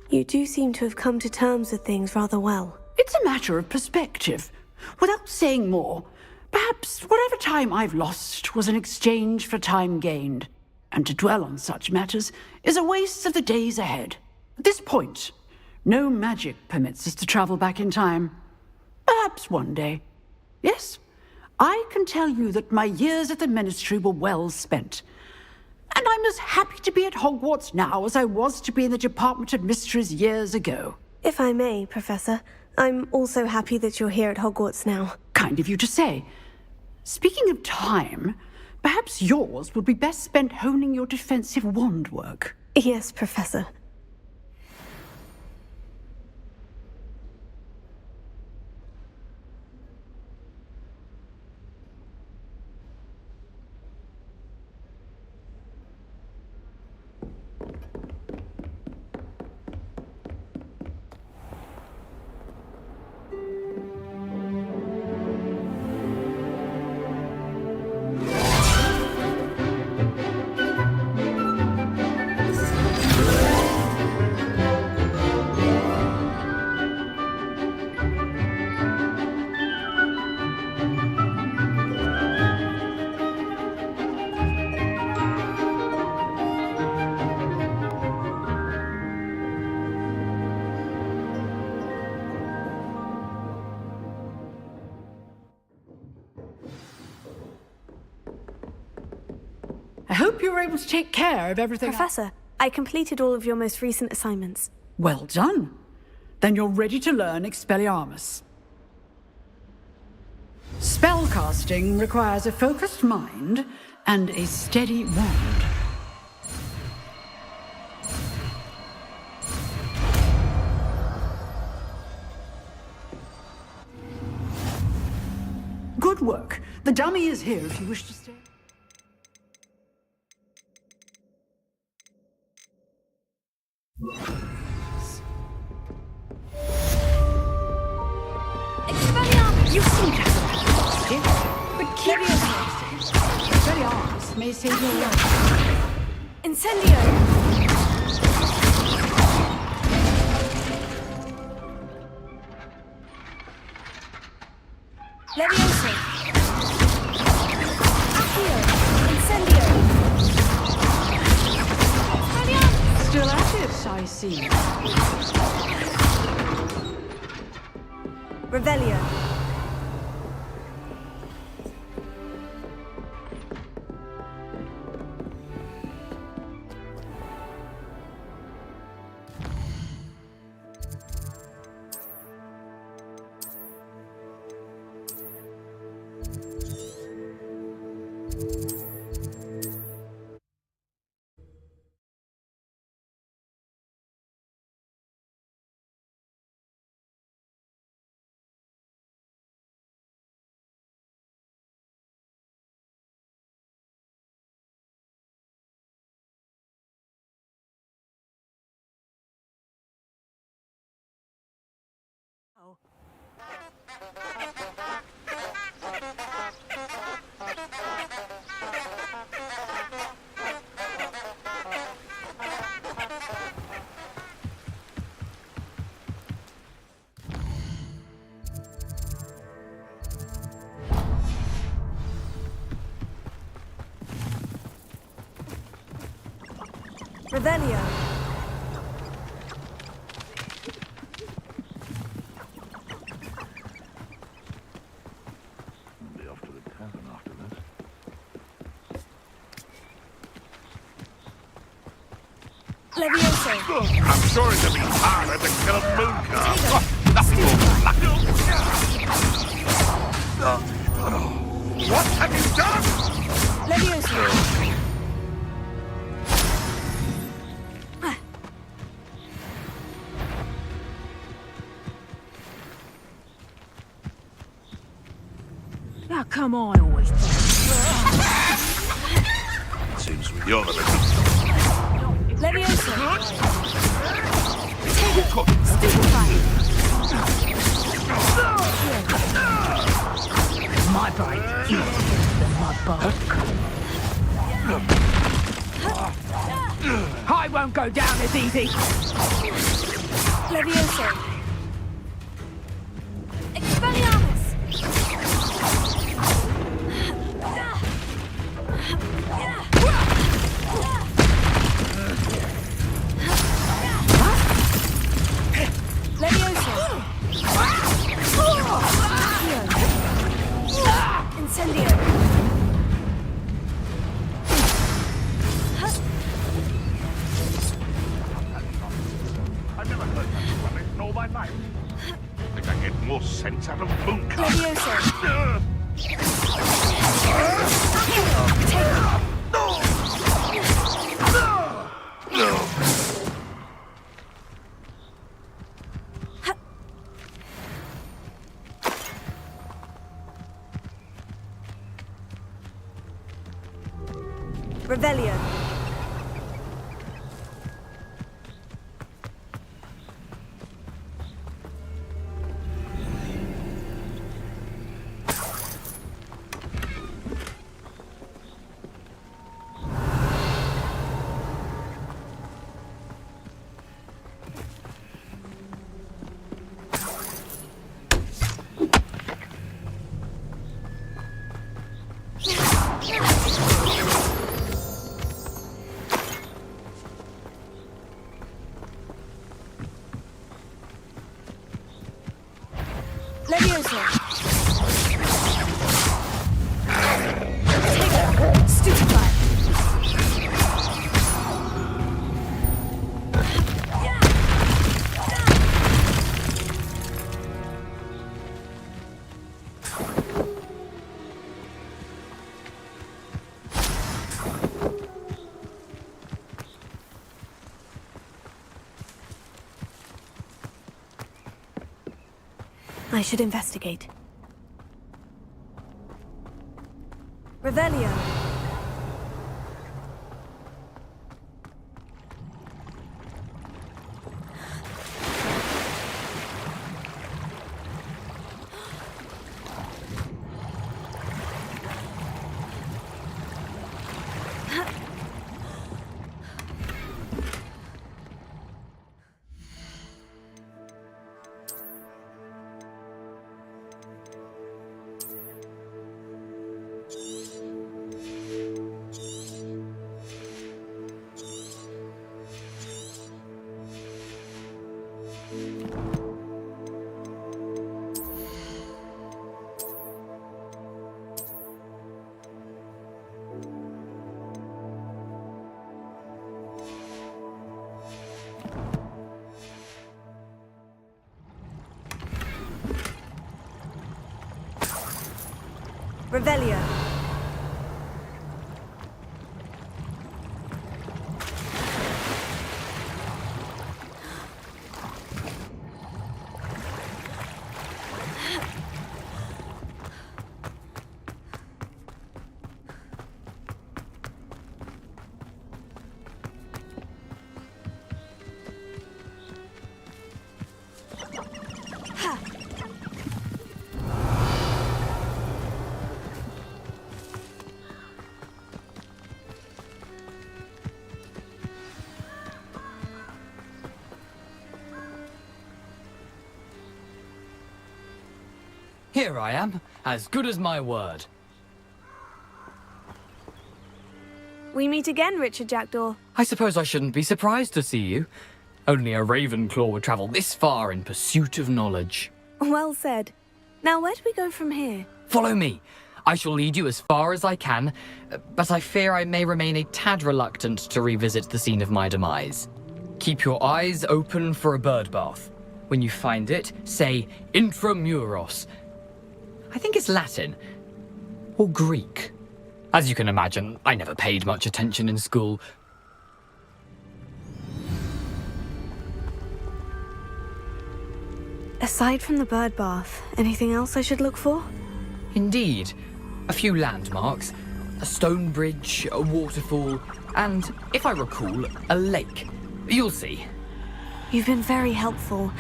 You do seem to have come to terms with things rather well. It's a matter of perspective. Without saying more, perhaps whatever time I've lost was in exchange for time gained, and to dwell on such matters is a waste of the days ahead. At this point, no magic permits us to travel back in time. Perhaps one day. Yes, I can tell you that my years at the Ministry were well spent. And I'm as happy to be at Hogwarts now as I was to be in the Department of Mysteries years ago. If I may, Professor, I'm also happy that you're here at Hogwarts now. Kind of you to say. Speaking of time, perhaps yours would be best spent honing your defensive wand work. Yes, Professor. I hope you were able to take care of everything. Professor, I completed all of your most recent assignments. Well done. Then you're ready to learn Expelliarmus. Spellcasting requires a focused mind and a steady wand. Good work. The dummy is here if you wish to stay. You seem to have a stick, but keep your distance. Very honest may save your life. Incendio! Levioso! Accio! Incendio! Still at it, I see. Revelio! Revelio! Be off to the tavern after this. Levioso! I'm sure it'll be harder to kill a mooncar. What have you done? Levioso! Now, come on, always. Seems you're the little... Levioso! My bite than my bark. I won't go down as easy. Levioso! Expelliarmus! Levioso! Incendio! I've never heard that rubbish in all my life. I think I get more sense out of mooncars. Levioso! Revelio. Levioso. Take it. Stupefy. I should investigate. Revelio. Revelio. Here I am, as good as my word. We meet again, Richard Jackdaw. I suppose I shouldn't be surprised to see you. Only a Ravenclaw would travel this far in pursuit of knowledge. Well said. Now, where do we go from here? Follow me. I shall lead you as far as I can, but I fear I may remain a tad reluctant to revisit the scene of my demise. Keep your eyes open for a bird bath. When you find it, say Intramuros. I think it's Latin. Or Greek. As you can imagine, I never paid much attention in school. Aside from the bird bath, anything else I should look for? Indeed. A few landmarks, a stone bridge, a waterfall, and, if I recall, a lake. You'll see. You've been very helpful.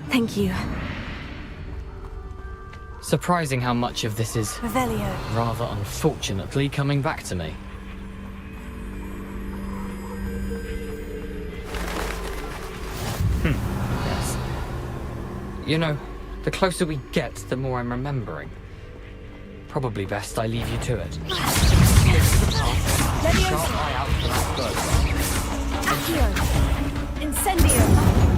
Thank you. Surprising how much of this is, Revelio. rather unfortunately, coming back to me. Yes. You know, the closer we get, the more I'm remembering. Probably best I leave you to it. Sharp eye out for that bird. Accio. Incendio.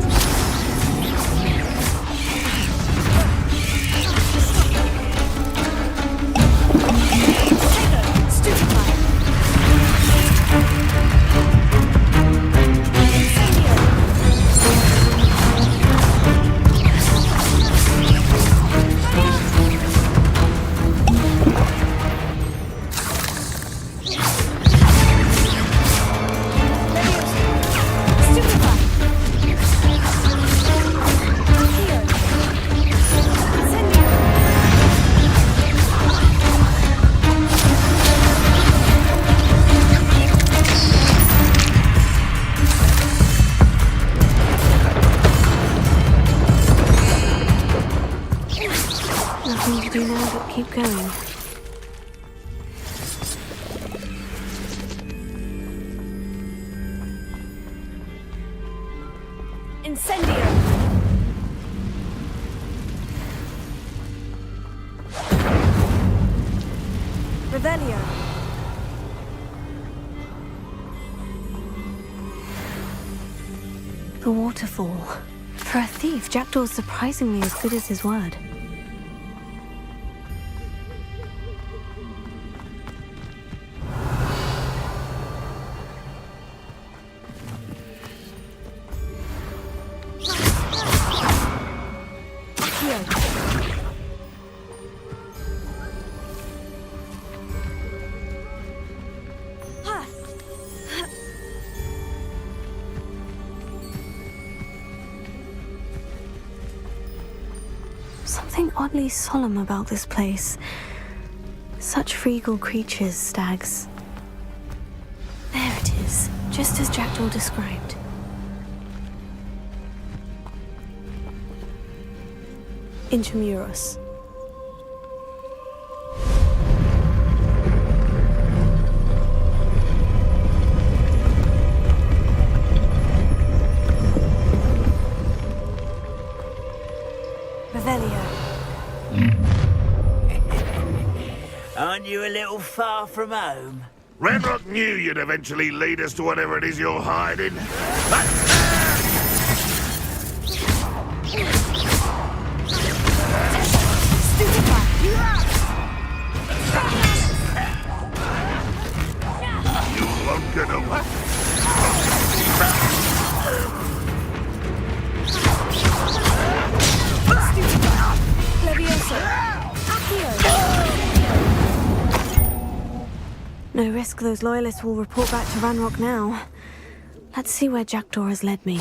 Nothing to do now but keep going. Incendio! Revelio! The waterfall. For a thief, Jackdaw's surprisingly as good as his word. Something oddly solemn about this place. Such regal creatures, stags. There it is, just as Jackdaw described. Intramuros. Aren't you a little far from home? Renrock knew you'd eventually lead us to whatever it is you're hiding. You won't get away. Levioso. Accio. No risk those loyalists will report back to Ranrock now. Let's see where Jackdaw has led me.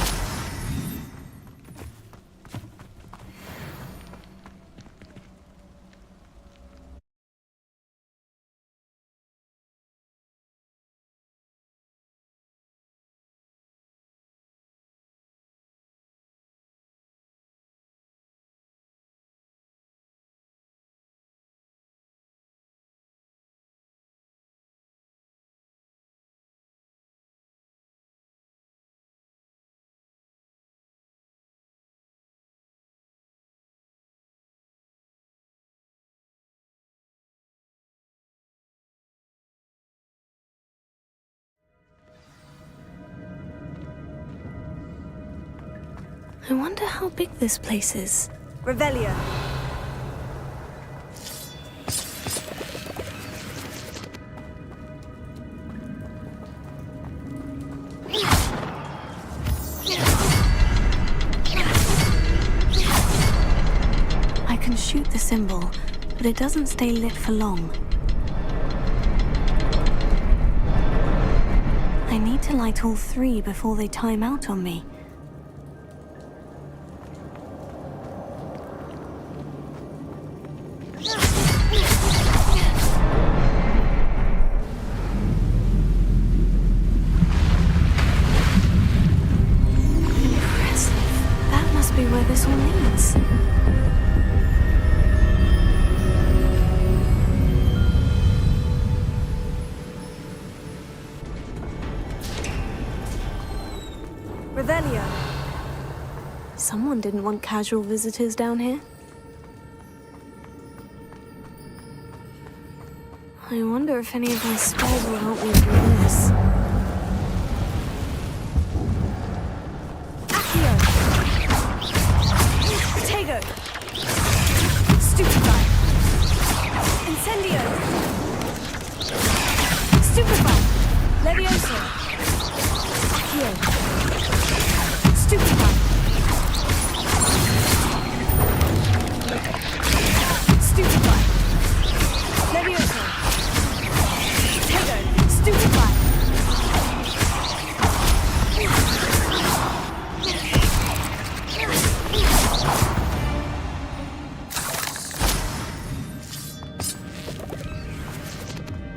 I wonder how big this place is. Revelio. I can shoot the symbol, but it doesn't stay lit for long. I need to light all three before they time out on me. This all leads. Revelio. Someone didn't want casual visitors down here. I wonder if any of my spells will help me through this. Stupefy! Incendio! Stupefy! Levioso! Accio! Stupefy! Stupefy! Levioso! Tego! Stupefy!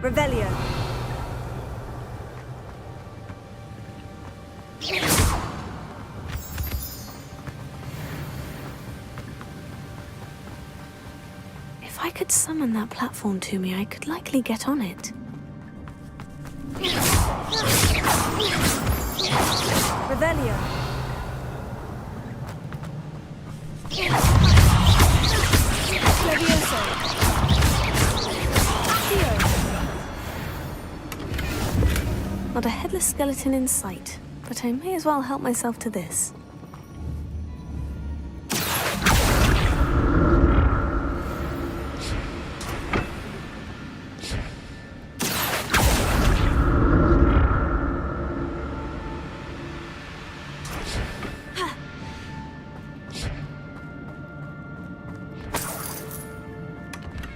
Revelio. If I could summon that platform to me, I could likely get on it. Revelio. Levioso. Not a headless skeleton in sight, but I may as well help myself to this.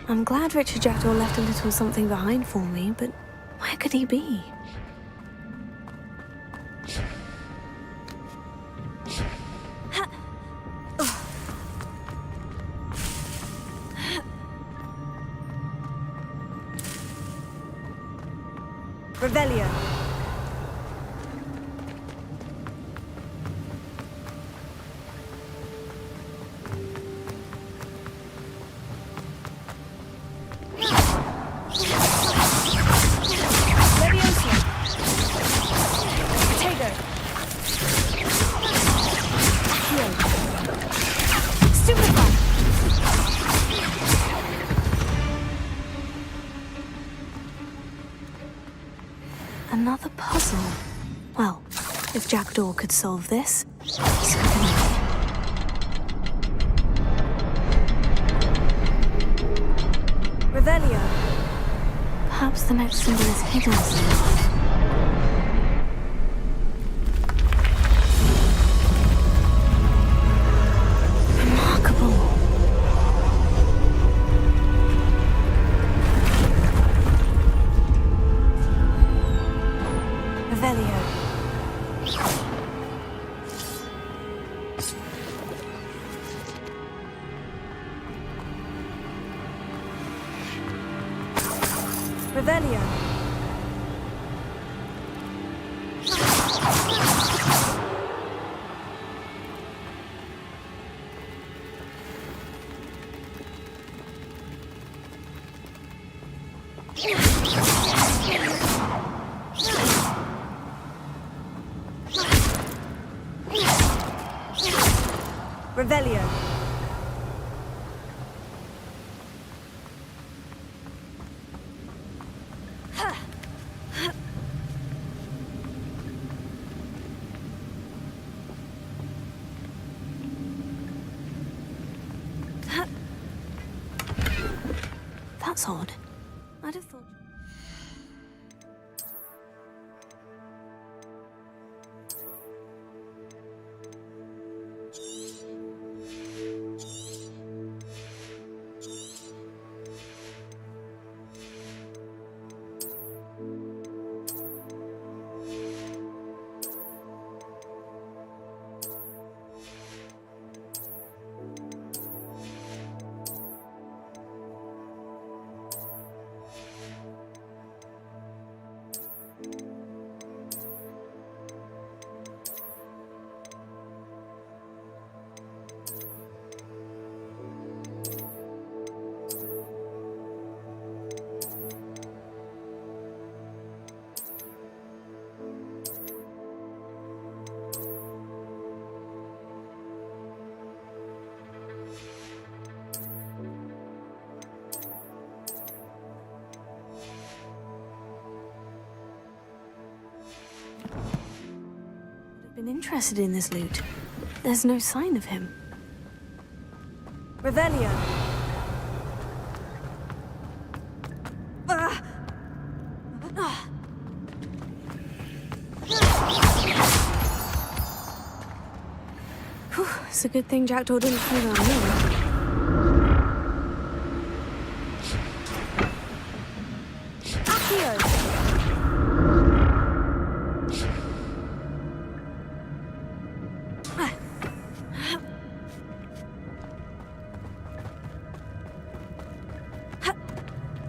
I'm glad Richard Jackdaw left a little something behind for me, but where could he be? Revelio. Levioso. Tego. Accio. Stupefy. Another puzzle. Well, if Jackdaw could solve this, so can I. Revelio. Perhaps the next symbol is hidden somewhere. Revelio. Revelio. That's odd. I'd have thought... been interested in this loot. There's no sign of him. Revelio. Whew, it's a good thing Jackdaw didn't fall down here.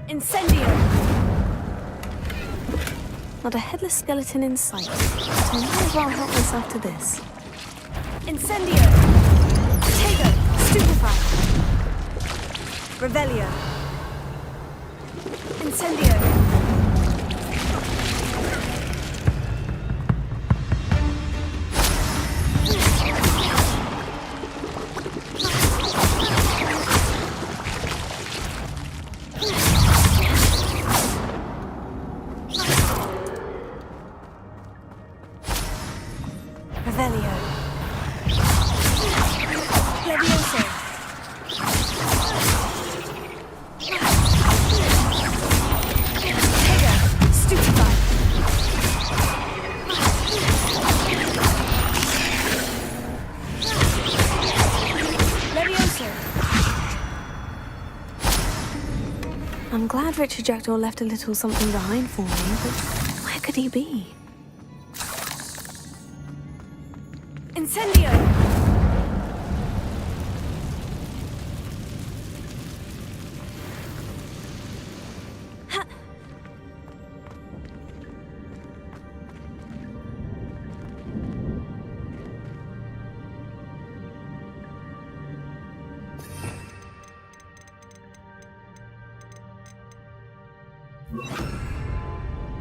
Incendio! Not a headless skeleton in sight. So I might as well help myself to this. Incendio! Potato! Stupefy! Revelio! Incendio! Revelio. Levioso. Potato. Stupefy. Levioso. I'm glad Richard Jackdaw left a little something behind for me, but where could he be? Incendio!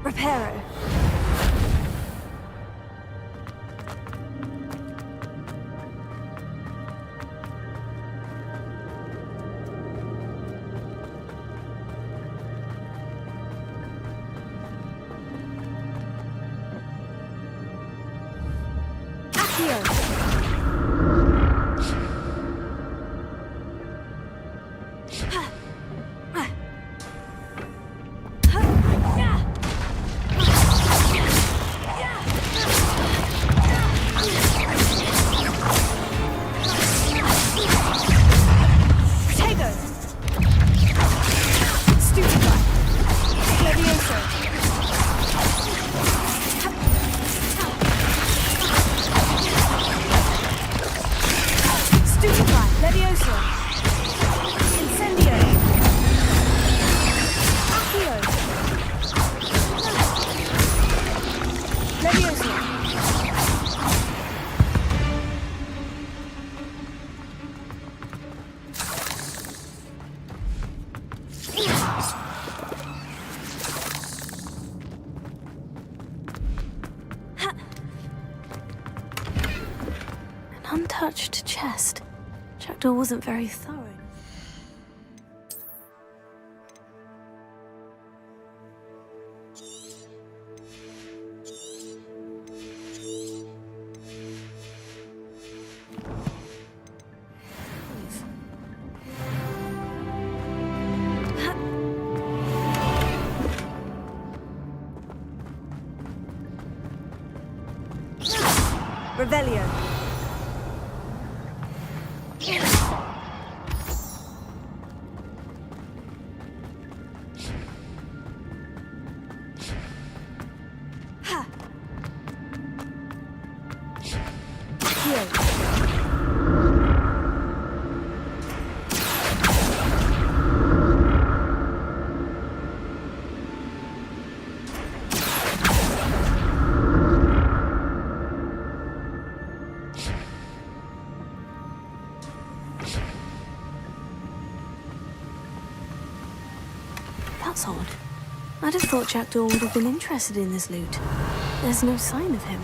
Reparo. An untouched chest. Jackdaw wasn't very thorough. Revelio. Ha. Heal. That's odd. I'd have thought Jackdaw would have been interested in this loot. There's no sign of him.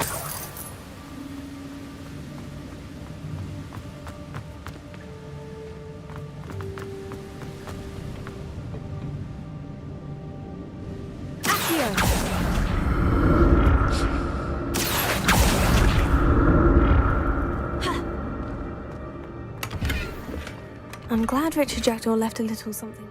I'm glad Richard Jackdaw left a little something.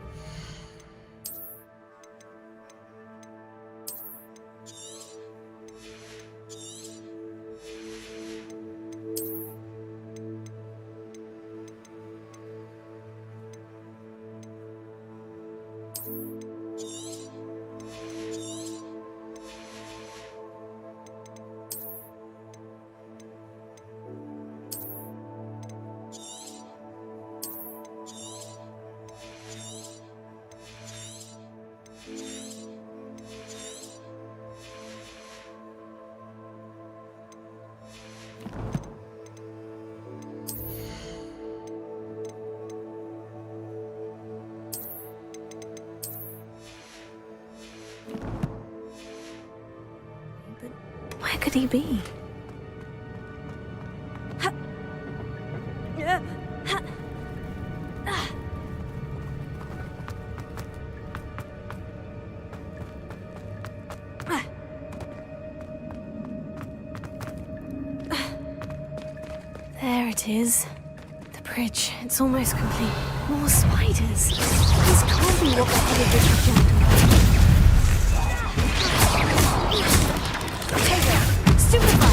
Where could he be? There it is. The bridge. It's almost complete. More spiders. This can't be what the head of Richard Jackdaw was. Stupefy!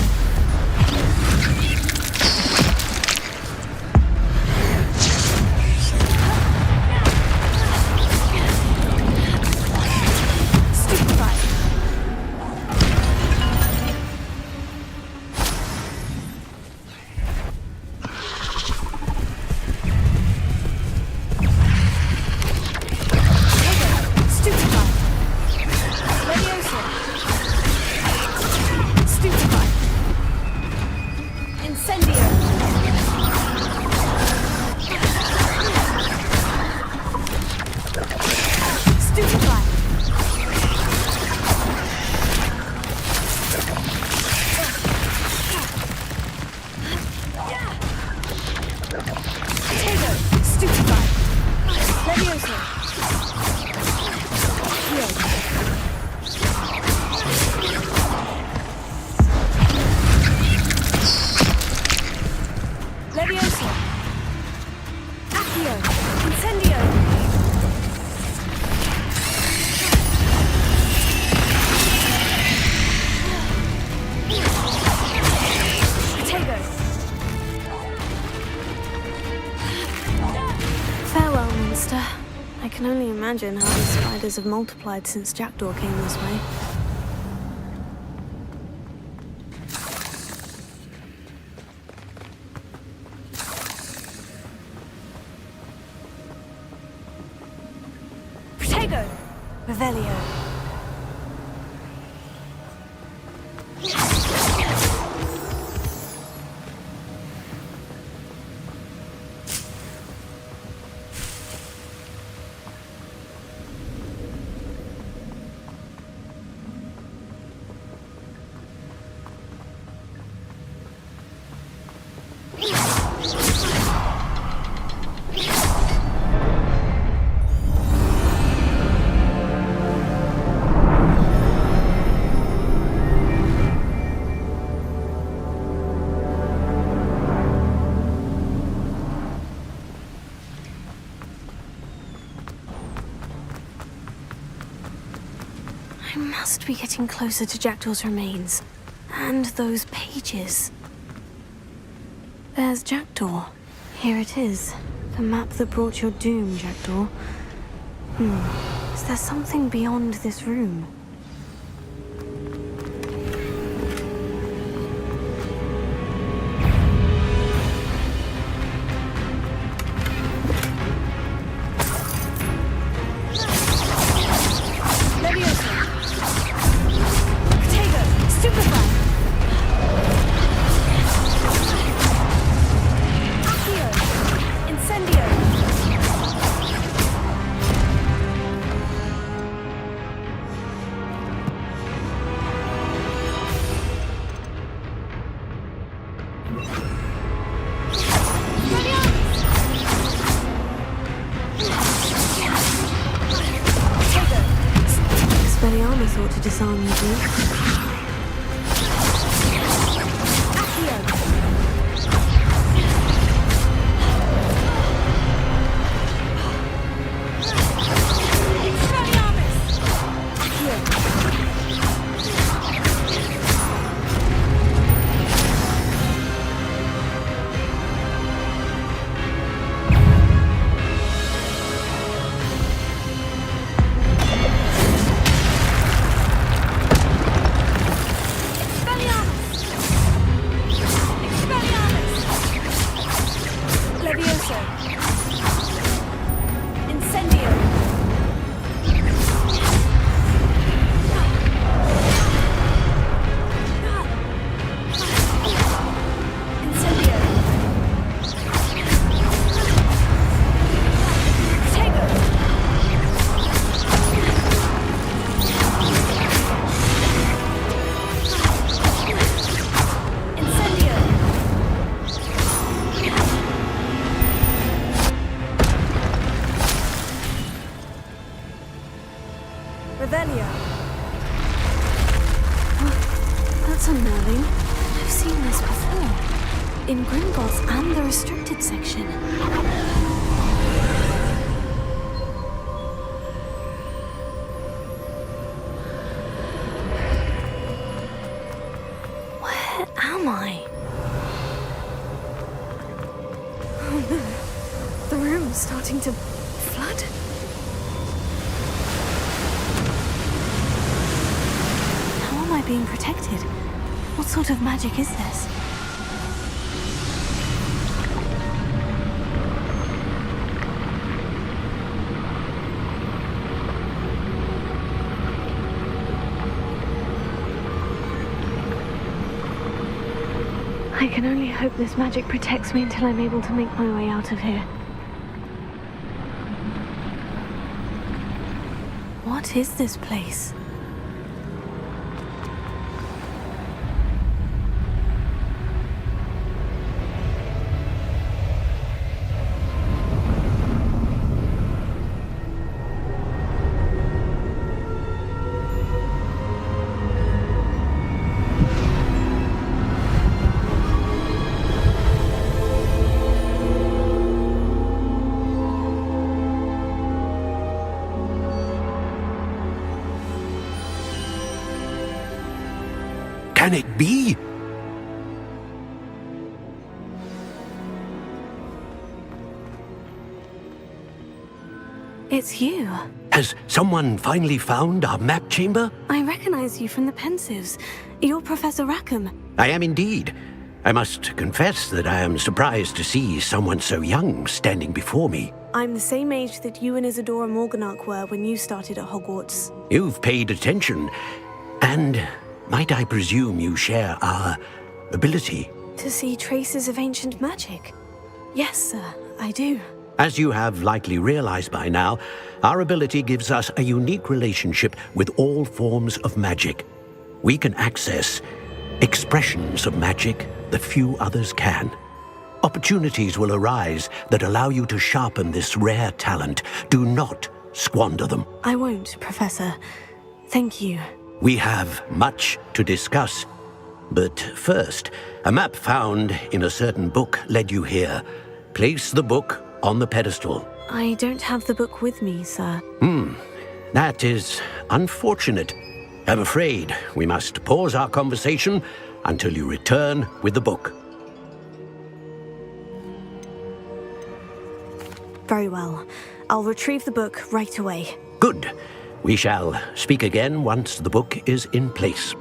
I can only imagine how the spiders have multiplied since Jackdaw came this way. Protego! Revelio. I must be getting closer to Jackdaw's remains. And those pages. There's Jackdaw. Here it is. The map that brought your doom, Jackdaw. Is there something beyond this room? Thought to disarm you, That's unnerving. I've seen this before. In Gringotts and the restricted section. Where am I? Oh no. The room's starting to flood. How am I being protected? What sort of magic is this? I can only hope this magic protects me until I'm able to make my way out of here. What is this place? Can it be? It's you. Has someone finally found our map chamber? I recognize you from the Pensives. You're Professor Rackham. I am indeed. I must confess that I am surprised to see someone so young standing before me. I'm the same age that you and Isadora Morganach were when you started at Hogwarts. You've paid attention, and might I presume you share our ability? To see traces of ancient magic? Yes, sir, I do. As you have likely realized by now, our ability gives us a unique relationship with all forms of magic. We can access expressions of magic that few others can. Opportunities will arise that allow you to sharpen this rare talent. Do not squander them. I won't, Professor. Thank you. We have much to discuss. But first, a map found in a certain book led you here. Place the book on the pedestal. I don't have the book with me, sir. That is unfortunate. I'm afraid we must pause our conversation until you return with the book. Very well. I'll retrieve the book right away. Good. We shall speak again once the book is in place.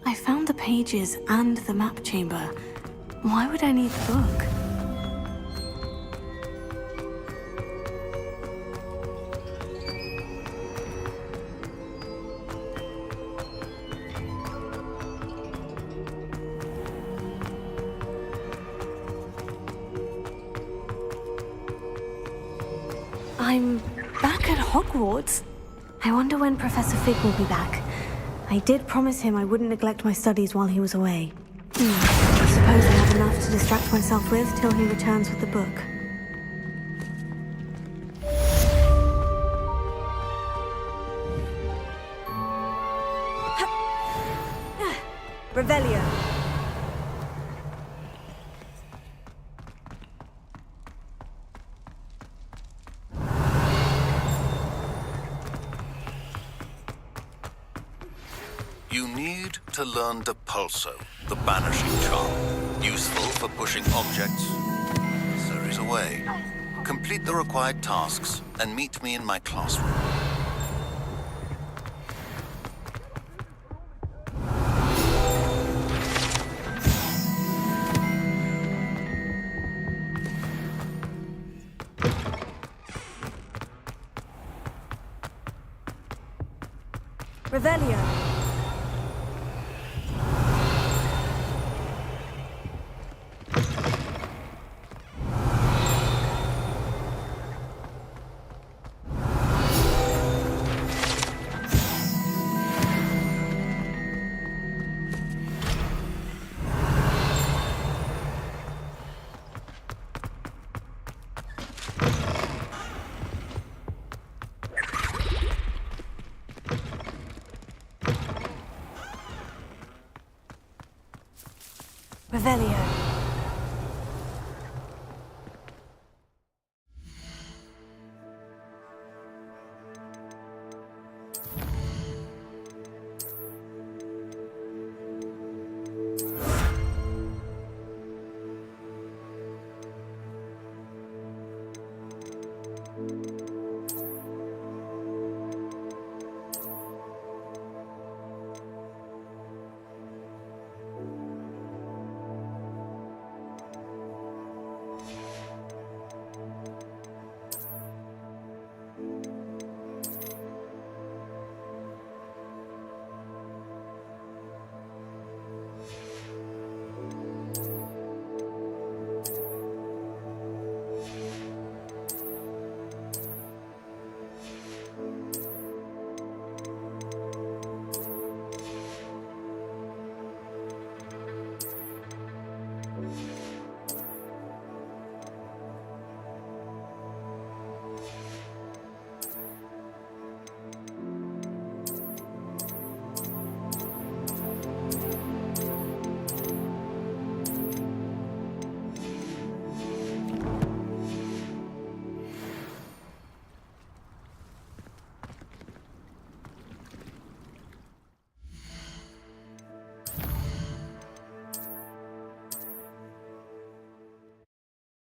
I found the pages and the map chamber. Why would I need the book? I'm back at Hogwarts. I wonder when Professor Fig will be back. I did promise him I wouldn't neglect my studies while he was away. I suppose I have enough to distract myself with till he returns with the book. Revelio. to learn Depulso, the banishing charm. Useful for pushing objects. There is a way. Complete the required tasks and meet me in my classroom. Revelio. Revelio.